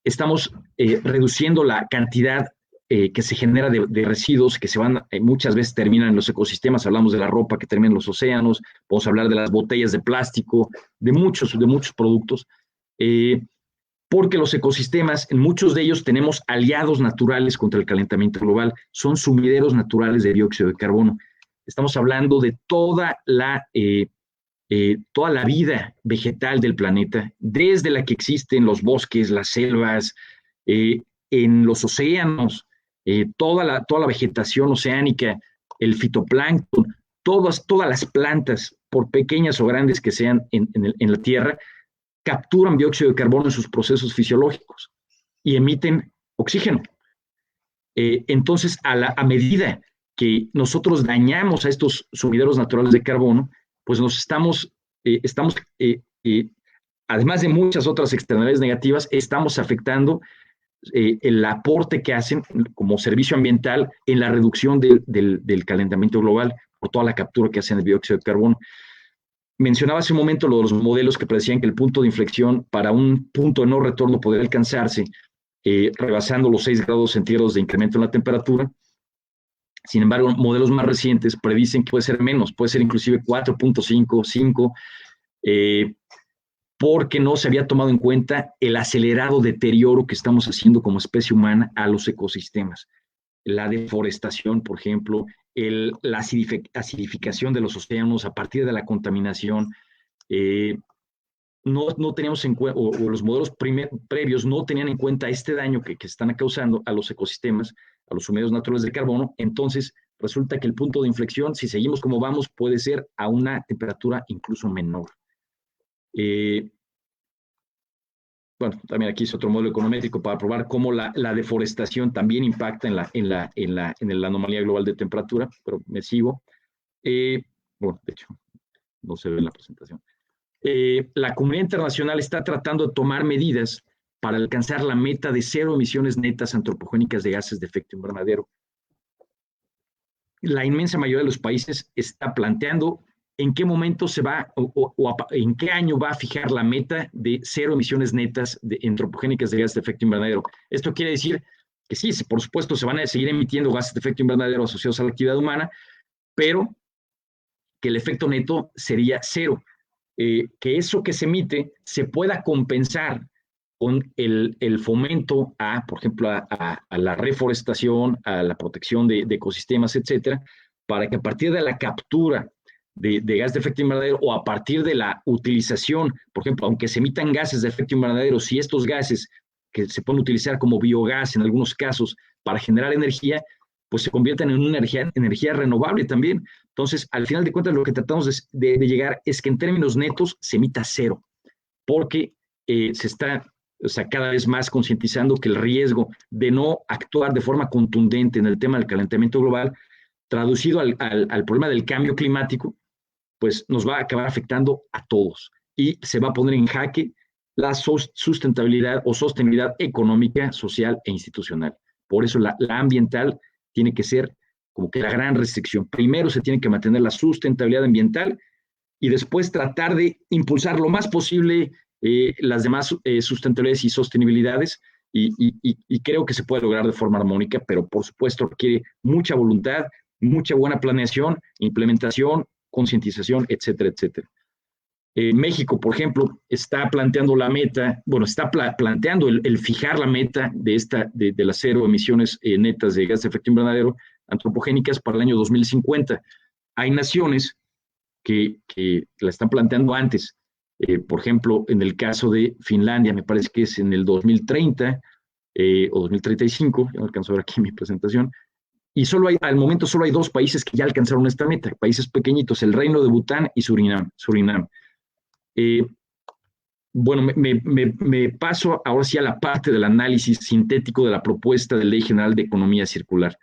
estamos reduciendo la cantidad que se genera de residuos que se van, muchas veces terminan en los ecosistemas. Hablamos de la ropa que termina en los océanos, podemos hablar de las botellas de plástico, de muchos productos, porque los ecosistemas, en muchos de ellos tenemos aliados naturales contra el calentamiento global, son sumideros naturales de dióxido de carbono. Estamos hablando de toda la vida vegetal del planeta, desde la que existe en los bosques, las selvas, en los océanos, toda la vegetación oceánica, el fitoplancton, todas las plantas, por pequeñas o grandes que sean en la Tierra, capturan dióxido de carbono en sus procesos fisiológicos y emiten oxígeno. Entonces, a medida que nosotros dañamos a estos sumideros naturales de carbono, pues nos estamos además de muchas otras externalidades negativas, estamos afectando el aporte que hacen como servicio ambiental en la reducción del calentamiento global por toda la captura que hacen de dióxido de carbono. Mencionaba hace un momento lo de los modelos que predecían que el punto de inflexión para un punto de no retorno podría alcanzarse rebasando los 6 grados centígrados de incremento en la temperatura. Sin embargo, modelos más recientes predicen que puede ser menos, puede ser inclusive 4.5, 5, porque no se había tomado en cuenta el acelerado deterioro que estamos haciendo como especie humana a los ecosistemas. La deforestación, por ejemplo, la acidificación de los océanos a partir de la contaminación. No teníamos en cuenta, o los modelos previos no tenían en cuenta este daño que están causando a los ecosistemas, a los sumideros naturales de carbono. Entonces, resulta que el punto de inflexión, si seguimos como vamos, puede ser a una temperatura incluso menor. Bueno, también aquí hice otro modelo econométrico para probar cómo la deforestación también impacta en la anomalía global de temperatura, pero me sigo. Bueno, de hecho, no se ve en la presentación. La comunidad internacional está tratando de tomar medidas para alcanzar la meta de 0 emisiones netas antropogénicas de gases de efecto invernadero. La inmensa mayoría de los países está planteando en qué momento se va o en qué año va a fijar la meta de 0 emisiones netas antropogénicas de gases de efecto invernadero. Esto quiere decir que sí, por supuesto, se van a seguir emitiendo gases de efecto invernadero asociados a la actividad humana, pero que el efecto neto sería 0. Que eso que se emite se pueda compensar con el fomento por ejemplo, a la reforestación, a la protección de ecosistemas, etcétera, para que a partir de la captura de gas de efecto invernadero o a partir de la utilización, por ejemplo, aunque se emitan gases de efecto invernadero, si estos gases que se pueden utilizar como biogás en algunos casos para generar energía, pues se convierten en una energía renovable también. Entonces, al final de cuentas, lo que tratamos de llegar es que en términos netos se emita 0, porque se está cada vez más concientizando que el riesgo de no actuar de forma contundente en el tema del calentamiento global, traducido al problema del cambio climático, pues nos va a acabar afectando a todos y se va a poner en jaque la sustentabilidad o sostenibilidad económica, social e institucional. Por eso la ambiental tiene que ser como que la gran restricción. Primero se tiene que mantener la sustentabilidad ambiental y después tratar de impulsar lo más posible las demás sustentabilidades y sostenibilidades y creo que se puede lograr de forma armónica, pero por supuesto requiere mucha voluntad, mucha buena planeación, implementación, concientización, etcétera, etcétera. México, por ejemplo, está planteando la meta, está planteando el fijar la meta de las 0 emisiones netas de gases de efecto invernadero antropogénicas para el año 2050. Hay naciones que la están planteando antes. Por ejemplo, en el caso de Finlandia, me parece que es en el 2030 o 2035, ya no alcanzo a ver aquí en mi presentación, y al momento solo hay 2 países que ya alcanzaron esta meta, países pequeñitos, el Reino de Bután y Surinam. Bueno, me paso ahora sí a la parte del análisis sintético de la propuesta de Ley General de Economía Circular.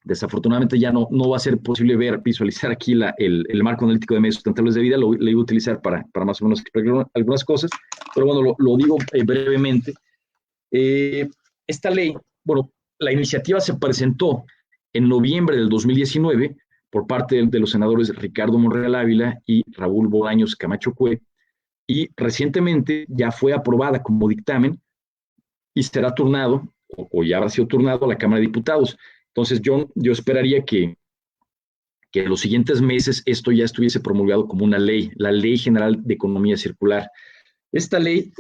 Desafortunadamente ya no va a ser posible visualizar aquí el marco analítico de medios sustentables de vida, lo iba a utilizar para más o menos explicar algunas cosas, pero bueno, lo digo brevemente. Esta ley, bueno, la iniciativa se presentó en noviembre del 2019 por parte de los senadores Ricardo Monreal Ávila y Raúl Bolaños Camacho Cue, y recientemente ya fue aprobada como dictamen y será turnado, o ya habrá sido turnado a la Cámara de Diputados. Entonces yo esperaría que en los siguientes meses esto ya estuviese promulgado como una ley, la Ley General de Economía Circular. Esta ley,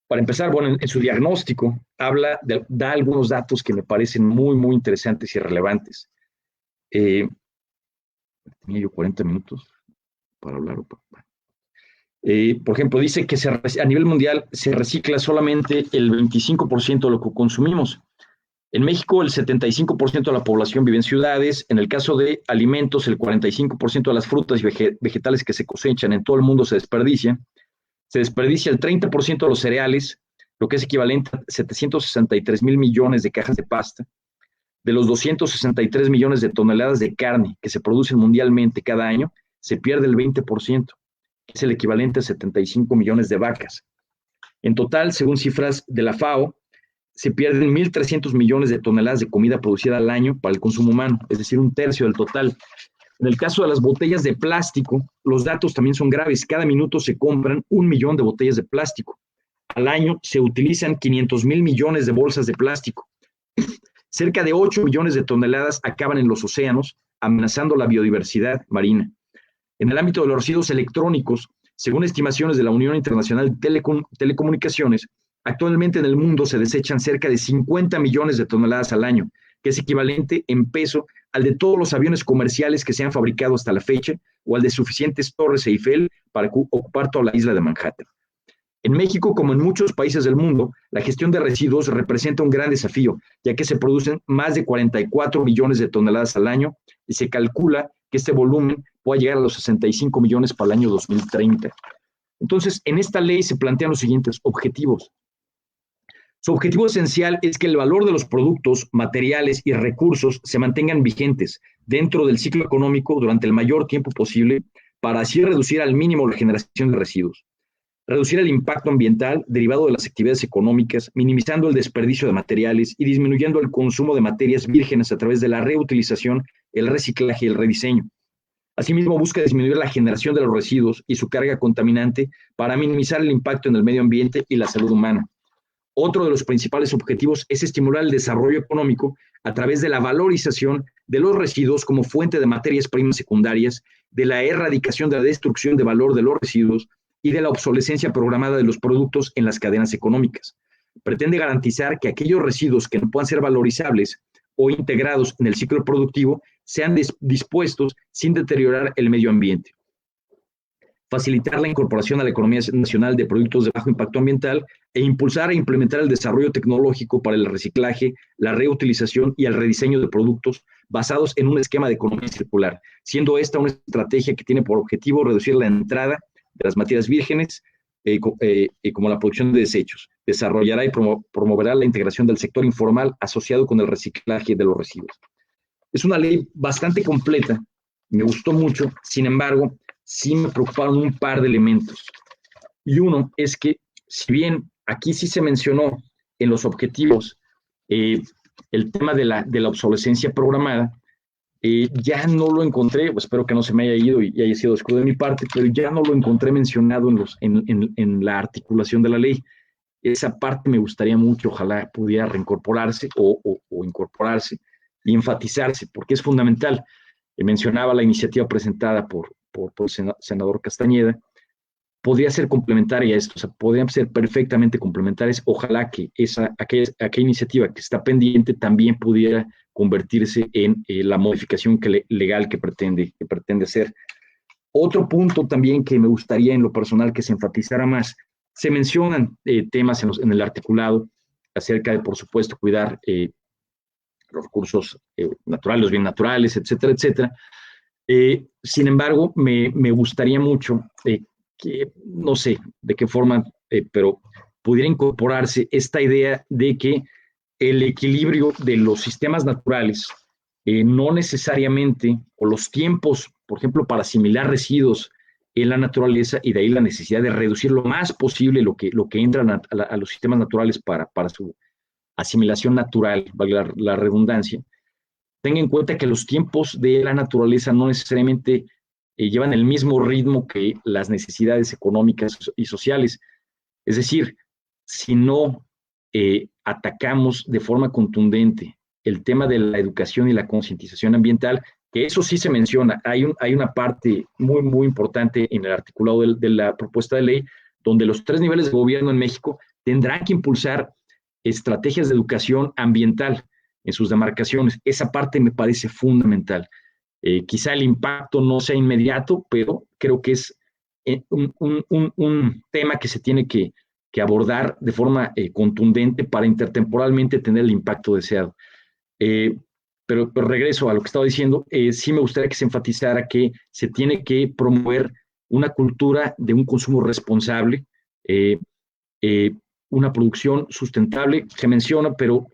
para empezar, bueno, en su diagnóstico da algunos datos que me parecen muy, muy interesantes y relevantes. Tenía yo 40 minutos para hablar. Por ejemplo, dice que a nivel mundial se recicla solamente el 25% de lo que consumimos. En México, el 75% de la población vive en ciudades. En el caso de alimentos, el 45% de las frutas y vegetales que se cosechan en todo el mundo se desperdician. Se desperdicia el 30% de los cereales, lo que es equivalente a 763 mil millones de cajas de pasta. De los 263 millones de toneladas de carne que se producen mundialmente cada año, se pierde el 20%, que es el equivalente a 75 millones de vacas. En total, según cifras de la FAO, se pierden 1.300 millones de toneladas de comida producida al año para el consumo humano, es decir, 1/3 del total. En el caso de las botellas de plástico, los datos también son graves. Cada minuto se compran 1 millón de botellas de plástico. Al año se utilizan 500,000 millones de bolsas de plástico. Cerca de 8 millones de toneladas acaban en los océanos, amenazando la biodiversidad marina. En el ámbito de los residuos electrónicos, según estimaciones de la Unión Internacional de Telecomunicaciones, actualmente en el mundo se desechan cerca de 50 millones de toneladas al año, que es equivalente en peso al de todos los aviones comerciales que se han fabricado hasta la fecha, o al de suficientes torres Eiffel para ocupar toda la isla de Manhattan. En México, como en muchos países del mundo, la gestión de residuos representa un gran desafío, ya que se producen más de 44 millones de toneladas al año y se calcula que este volumen pueda llegar a los 65 millones para el año 2030. Entonces, en esta ley se plantean los siguientes objetivos. Su objetivo esencial es que el valor de los productos, materiales y recursos se mantengan vigentes dentro del ciclo económico durante el mayor tiempo posible, para así reducir al mínimo la generación de residuos, reducir el impacto ambiental derivado de las actividades económicas, minimizando el desperdicio de materiales y disminuyendo el consumo de materias vírgenes a través de la reutilización, el reciclaje y el rediseño. Asimismo, busca disminuir la generación de los residuos y su carga contaminante para minimizar el impacto en el medio ambiente y la salud humana. Otro de los principales objetivos es estimular el desarrollo económico a través de la valorización de los residuos como fuente de materias primas secundarias, de la erradicación de la destrucción de valor de los residuos y de la obsolescencia programada de los productos en las cadenas económicas. Pretende garantizar que aquellos residuos que no puedan ser valorizables o integrados en el ciclo productivo sean dispuestos sin deteriorar el medio ambiente. Facilitar la incorporación a la economía nacional de productos de bajo impacto ambiental e impulsar e implementar el desarrollo tecnológico para el reciclaje, la reutilización y el rediseño de productos basados en un esquema de economía circular, siendo esta una estrategia que tiene por objetivo reducir la entrada de las materias vírgenes como la producción de desechos. Desarrollará y promoverá la integración del sector informal asociado con el reciclaje de los residuos. Es una ley bastante completa, me gustó mucho, sin embargo, sí me preocuparon un par de elementos. Y uno es que, si bien aquí sí se mencionó en los objetivos el tema de la obsolescencia programada, ya no lo encontré, espero que no se me haya ido y haya sido descuido de mi parte, pero ya no lo encontré mencionado en la articulación de la ley. Esa parte me gustaría mucho, ojalá pudiera reincorporarse o incorporarse y enfatizarse, porque es fundamental. Mencionaba la iniciativa presentada por el senador Castañeda, podría ser complementaria a esto, o sea, podrían ser perfectamente complementarias. Ojalá que aquella iniciativa que está pendiente también pudiera convertirse en la modificación legal que pretende hacer. Otro punto también que me gustaría en lo personal que se enfatizara más, se mencionan temas en el articulado acerca de, por supuesto, cuidar los recursos naturales, los bienes naturales, etcétera, etcétera. Sin embargo, me gustaría mucho que, no sé de qué forma, pero pudiera incorporarse esta idea de que el equilibrio de los sistemas naturales no necesariamente, o los tiempos, por ejemplo, para asimilar residuos en la naturaleza, y de ahí la necesidad de reducir lo más posible lo que entran a los sistemas naturales para su asimilación natural, valga la redundancia. Tenga en cuenta que los tiempos de la naturaleza no necesariamente llevan el mismo ritmo que las necesidades económicas y sociales. Es decir, si no atacamos de forma contundente el tema de la educación y la concientización ambiental, que eso sí se menciona, hay una parte muy, muy importante en el articulado de la propuesta de ley, donde los 3 niveles de gobierno en México tendrán que impulsar estrategias de educación ambiental en sus demarcaciones. Esa parte me parece fundamental. Quizá el impacto no sea inmediato, pero creo que es un tema que se tiene que abordar de forma contundente para intertemporalmente tener el impacto deseado. Pero regreso a lo que estaba diciendo, sí me gustaría que se enfatizara que se tiene que promover una cultura de un consumo responsable, una producción sustentable, se menciona, pero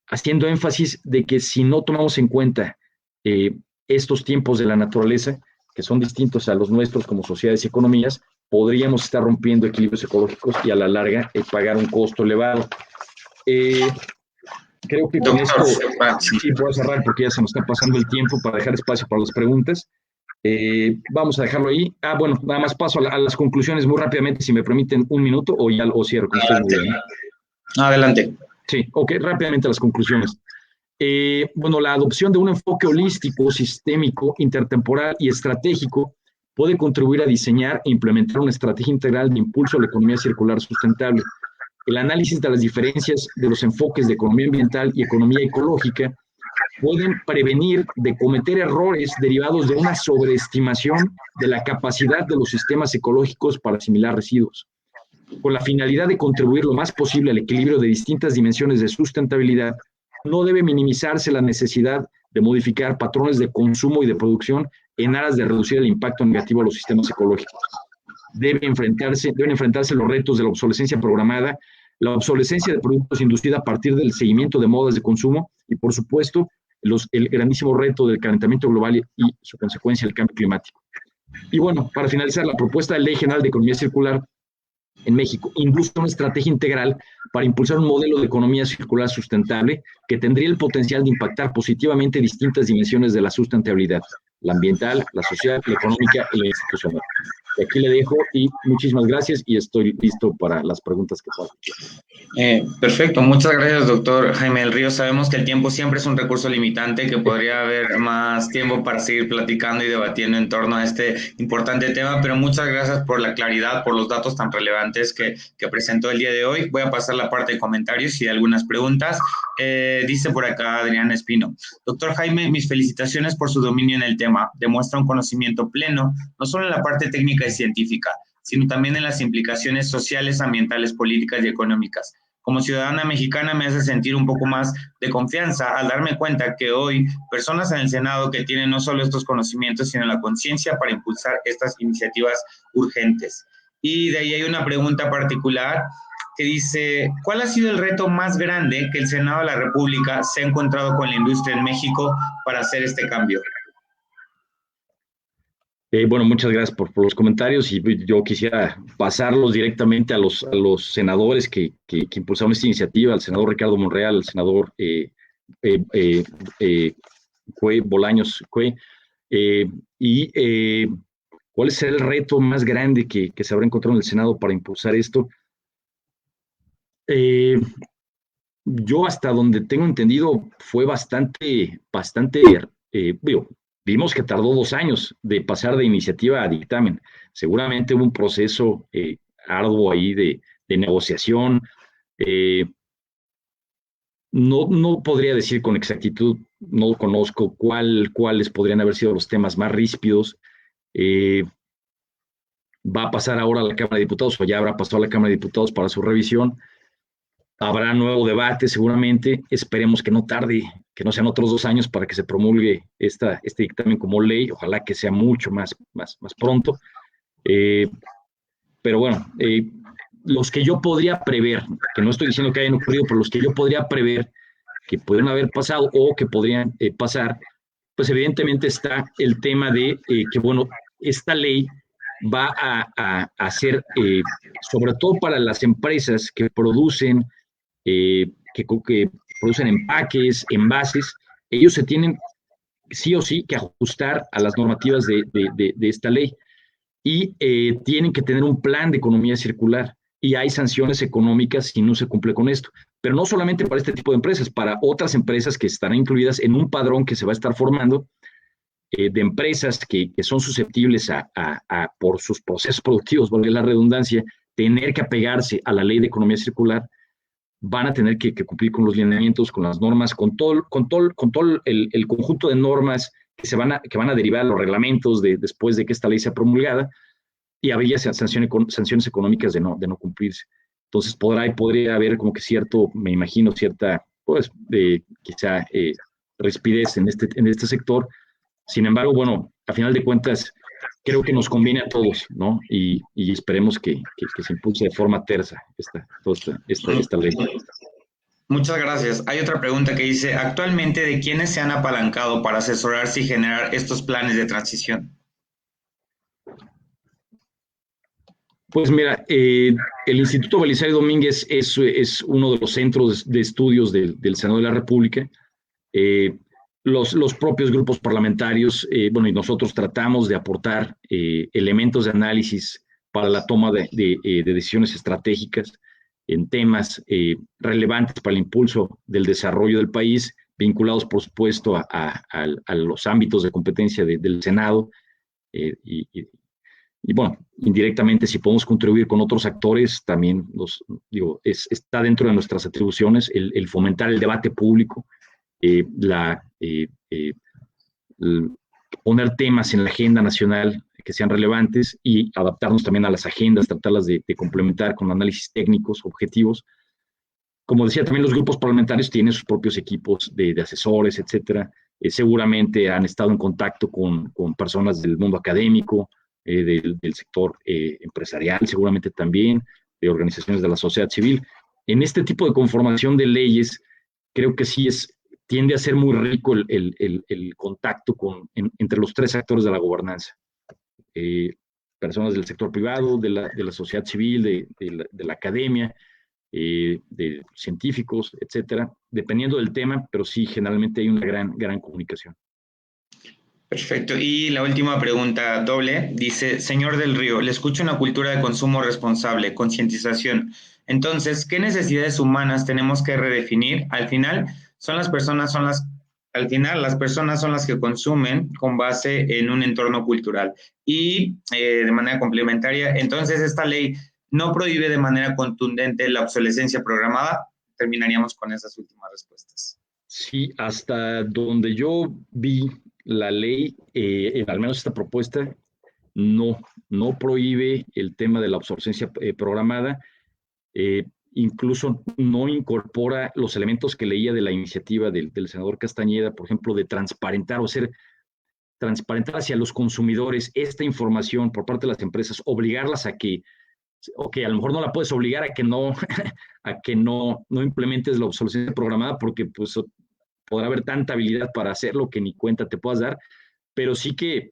haciendo énfasis de que si no tomamos en cuenta estos tiempos de la naturaleza, que son distintos a los nuestros como sociedades y economías, podríamos estar rompiendo equilibrios ecológicos y a la larga pagar un costo elevado. Creo que con esto sí puedo cerrar porque ya se nos está pasando el tiempo para dejar espacio para las preguntas. Vamos a dejarlo ahí. Bueno, nada más paso a las conclusiones muy rápidamente, si me permiten un minuto, o ya lo cierro. Adelante. Sí, ok, rápidamente las conclusiones. Bueno, la adopción de un enfoque holístico, sistémico, intertemporal y estratégico puede contribuir a diseñar e implementar una estrategia integral de impulso a la economía circular sustentable. El análisis de las diferencias de los enfoques de economía ambiental y economía ecológica pueden prevenir de cometer errores derivados de una sobreestimación de la capacidad de los sistemas ecológicos para asimilar residuos. Con la finalidad de contribuir lo más posible al equilibrio de distintas dimensiones de sustentabilidad, no debe minimizarse la necesidad de modificar patrones de consumo y de producción en aras de reducir el impacto negativo a los sistemas ecológicos. Deben enfrentarse los retos de la obsolescencia programada, la obsolescencia de productos inducida a partir del seguimiento de modas de consumo y, por supuesto, el grandísimo reto del calentamiento global y su consecuencia, el cambio climático. Y bueno, para finalizar, la propuesta de Ley General de Economía Circular en México induce una estrategia integral para impulsar un modelo de economía circular sustentable que tendría el potencial de impactar positivamente distintas dimensiones de la sustentabilidad, la ambiental, la social, la económica y la institucional. Y aquí le dejo y muchísimas gracias y estoy listo para las preguntas que puedan. Perfecto, muchas gracias, doctor Jaime del Río. Sabemos que el tiempo siempre es un recurso limitante, que podría haber más tiempo para seguir platicando y debatiendo en torno a este importante tema, pero muchas gracias por la claridad, por los datos tan relevantes que presentó el día de hoy. Voy a pasar la parte de comentarios y algunas preguntas. Dice por acá Adrián Espino: doctor Jaime, mis felicitaciones por su dominio en el tema. Demuestra un conocimiento pleno, no solo en la parte técnica y científica, sino también en las implicaciones sociales, ambientales, políticas y económicas. Como ciudadana mexicana me hace sentir un poco más de confianza al darme cuenta que hoy personas en el Senado que tienen no solo estos conocimientos, sino la conciencia para impulsar estas iniciativas urgentes. Y de ahí hay una pregunta particular que dice: ¿cuál ha sido el reto más grande que el Senado de la República se ha encontrado con la industria en México para hacer este cambio? Bueno, muchas gracias por los comentarios y yo quisiera pasarlos directamente a los senadores que impulsaron esta iniciativa, al senador Ricardo Monreal, al senador Bolaños Cue, ¿cuál es el reto más grande que se habrá encontrado en el Senado para impulsar esto? Yo hasta donde tengo entendido fue bastante, vimos que tardó 2 años de pasar de iniciativa a dictamen. Seguramente hubo un proceso arduo ahí de negociación. No podría decir con exactitud, no conozco cuáles podrían haber sido los temas más ríspidos. va a pasar ahora a la Cámara de Diputados, o ya habrá pasado a la Cámara de Diputados para su revisión. Habrá nuevo debate seguramente, esperemos que no tarde, que no sean otros 2 años para que se promulgue este dictamen como ley, ojalá que sea mucho más pronto. Pero bueno, los que yo podría prever, que no estoy diciendo que hayan ocurrido, pero los que yo podría prever que pudieron haber pasado o que podrían pasar, pues evidentemente está el tema de que, bueno, esta ley va a hacer, sobre todo para las empresas que producen, que producen empaques, envases, ellos se tienen sí o sí que ajustar a las normativas de esta ley y tienen que tener un plan de economía circular y hay sanciones económicas si no se cumple con esto. Pero no solamente para este tipo de empresas, para otras empresas que estarán incluidas en un padrón que se va a estar formando de empresas que son susceptibles por sus procesos productivos, valga la redundancia, tener que apegarse a la ley de economía circular, van a tener que cumplir con los lineamientos, con las normas, con todo el conjunto de normas que van a derivar los reglamentos después de que esta ley sea promulgada, y habría sanciones económicas de no cumplirse. Entonces podría haber como que me imagino, cierta, pues, quizá rispidez en este sector. Sin embargo, bueno, a final de cuentas, creo que nos conviene a todos, ¿no? Y esperemos que se impulse de forma tersa esta ley. Muchas gracias. Hay otra pregunta que dice, actualmente, ¿de quiénes se han apalancado para asesorarse y generar estos planes de transición? Pues mira, el Instituto Belisario Domínguez es uno de los centros de estudios del Senado de la República. Los propios grupos parlamentarios, bueno, y nosotros tratamos de aportar elementos de análisis para la toma de decisiones estratégicas en temas relevantes para el impulso del desarrollo del país, vinculados, por supuesto, a los ámbitos de competencia del Senado. Y bueno, indirectamente, si podemos contribuir con otros actores, también está dentro de nuestras atribuciones el fomentar el debate público, poner temas en la agenda nacional que sean relevantes y adaptarnos también a las agendas, tratarlas de complementar con análisis técnicos, objetivos. Como decía, también los grupos parlamentarios tienen sus propios equipos de asesores, etcétera. Seguramente han estado en contacto con personas del mundo académico, del sector empresarial, seguramente también, de organizaciones de la sociedad civil. En este tipo de conformación de leyes, creo que sí tiende a ser muy rico el contacto entre los 3 actores de la gobernanza. Personas del sector privado, de la sociedad civil, de la academia, de científicos, etcétera, dependiendo del tema, pero sí, generalmente hay una gran comunicación. Perfecto. Y la última pregunta doble dice, señor del Río, le escucho una cultura de consumo responsable, concientización. Entonces, ¿qué necesidades humanas tenemos que redefinir? Al final, las personas son las que consumen con base en un entorno cultural. Y de manera complementaria, entonces esta ley no prohíbe de manera contundente la obsolescencia programada. Terminaríamos con esas últimas respuestas. Sí, hasta donde yo vi la ley, al menos esta propuesta, no prohíbe el tema de la obsolescencia programada, incluso no incorpora los elementos que leía de la iniciativa del senador Castañeda, por ejemplo, de transparentar hacia los consumidores esta información por parte de las empresas, obligarlas a que, a lo mejor no la puedes obligar a que no implementes la obsolescencia programada porque pues podrá haber tanta habilidad para hacerlo que ni cuenta te puedas dar, pero sí que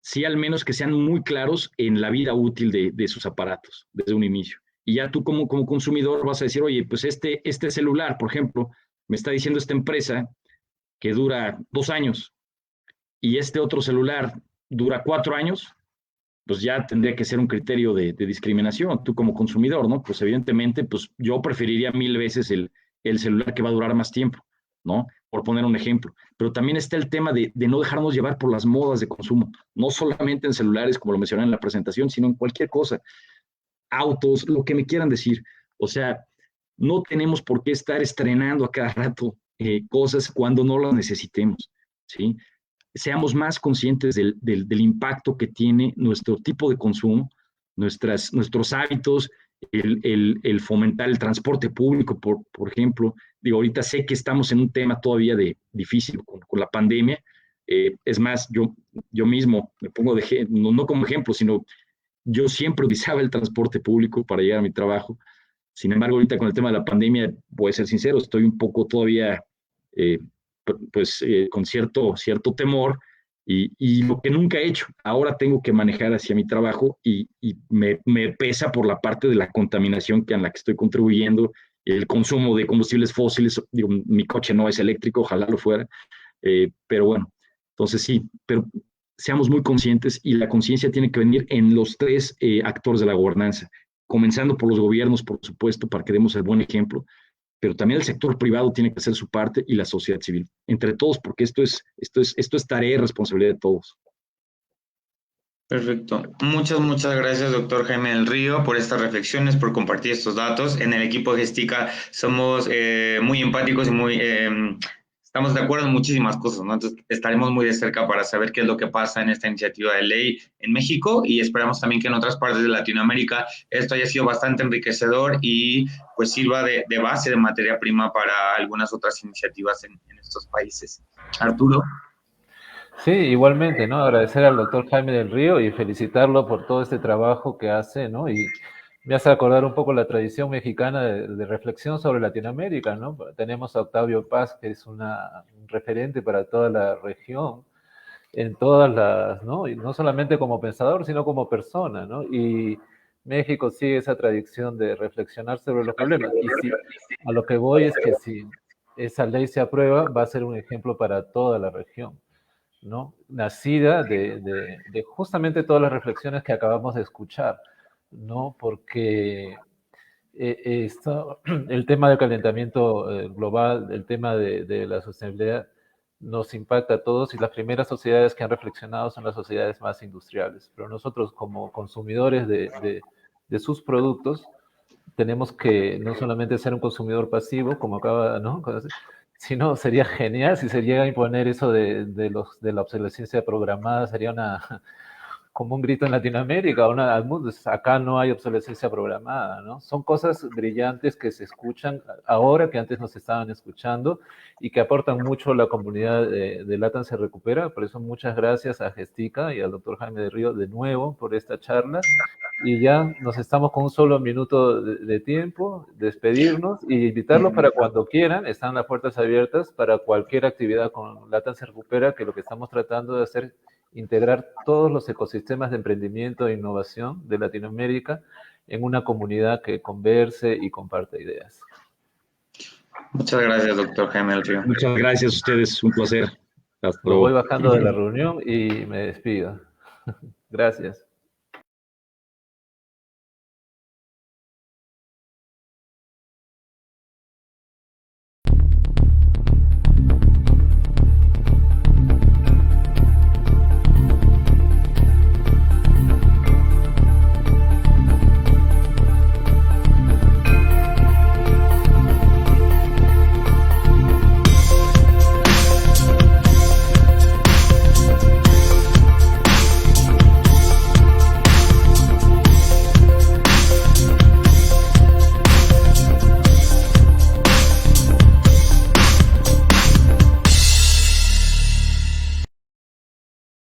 sí al menos que sean muy claros en la vida útil de sus aparatos desde un inicio. Y ya tú como consumidor vas a decir, oye, pues este celular, por ejemplo, me está diciendo esta empresa que dura 2 años y este otro celular dura 4 años, pues ya tendría que ser un criterio de discriminación, tú como consumidor, ¿no? Pues evidentemente, pues yo preferiría 1000 veces el celular que va a durar más tiempo, ¿no? Por poner un ejemplo. Pero también está el tema de no dejarnos llevar por las modas de consumo, no solamente en celulares, como lo mencioné en la presentación, sino en cualquier cosa. Autos, lo que me quieran decir. O sea, no tenemos por qué estar estrenando a cada rato cosas cuando no las necesitemos, ¿sí? seamos más conscientes del impacto que tiene nuestro tipo de consumo, nuestros hábitos, el fomentar el transporte público, por ejemplo. Digo, ahorita sé que estamos en un tema todavía difícil con la pandemia. Es más, yo mismo me pongo no como ejemplo, sino yo siempre utilizaba el transporte público para llegar a mi trabajo. Sin embargo, ahorita con el tema de la pandemia, voy a ser sincero, estoy un poco todavía con cierto temor y lo que nunca he hecho. Ahora tengo que manejar hacia mi trabajo y me pesa por la parte de la contaminación en la que estoy contribuyendo, el consumo de combustibles fósiles. Digo, mi coche no es eléctrico, ojalá lo fuera, pero bueno, entonces sí, pero seamos muy conscientes y la conciencia tiene que venir en los tres actores de la gobernanza, comenzando por los gobiernos, por supuesto, para que demos el buen ejemplo, pero también el sector privado tiene que hacer su parte y la sociedad civil, entre todos, porque esto es tarea y responsabilidad de todos. Perfecto. Muchas gracias, doctor Jaime del Río, por estas reflexiones, por compartir estos datos. En el equipo de Gestica somos muy empáticos y estamos de acuerdo en muchísimas cosas, ¿no? Entonces estaremos muy de cerca para saber qué es lo que pasa en esta iniciativa de ley en México y esperamos también que en otras partes de Latinoamérica esto haya sido bastante enriquecedor y pues sirva de base, de materia prima para algunas otras iniciativas en estos países. Arturo. Sí, igualmente, ¿no? Agradecer al doctor Jaime del Río y felicitarlo por todo este trabajo que hace, ¿no? Y me hace acordar un poco la tradición mexicana de reflexión sobre Latinoamérica, ¿no? Tenemos a Octavio Paz, que es un referente para toda la región, en todas las, ¿no? Y no solamente como pensador, sino como persona, ¿no? Y México sigue esa tradición de reflexionar sobre los problemas. Y a lo que voy es que si esa ley se aprueba, va a ser un ejemplo para toda la región, ¿no? Nacida de justamente todas las reflexiones que acabamos de escuchar, ¿no? Porque el tema del calentamiento global, el tema de la sostenibilidad, nos impacta a todos y las primeras sociedades que han reflexionado son las sociedades más industriales. Pero nosotros como consumidores de sus productos tenemos que no solamente ser un consumidor pasivo, como acaba, ¿no? Sino sería genial si se llega a imponer eso de la obsolescencia programada, sería como un grito en Latinoamérica, al mundo. Acá no hay obsolescencia programada, ¿no? Son cosas brillantes que se escuchan ahora que antes no se estaban escuchando y que aportan mucho a la comunidad de LATAM Se Recupera. Por eso muchas gracias a Gestica y al doctor Jaime del Río de nuevo por esta charla. Y ya nos estamos con un solo minuto de tiempo, despedirnos y invitarlos para cuando quieran. Están las puertas abiertas para cualquier actividad con LATAM Se Recupera, que lo que estamos tratando de hacer integrar todos los ecosistemas de emprendimiento e innovación de Latinoamérica en una comunidad que converse y comparte ideas. Muchas gracias, doctor Jaime del Río. Muchas gracias a ustedes, un placer. Hasta luego. Lo voy bajando de la reunión y me despido. Gracias.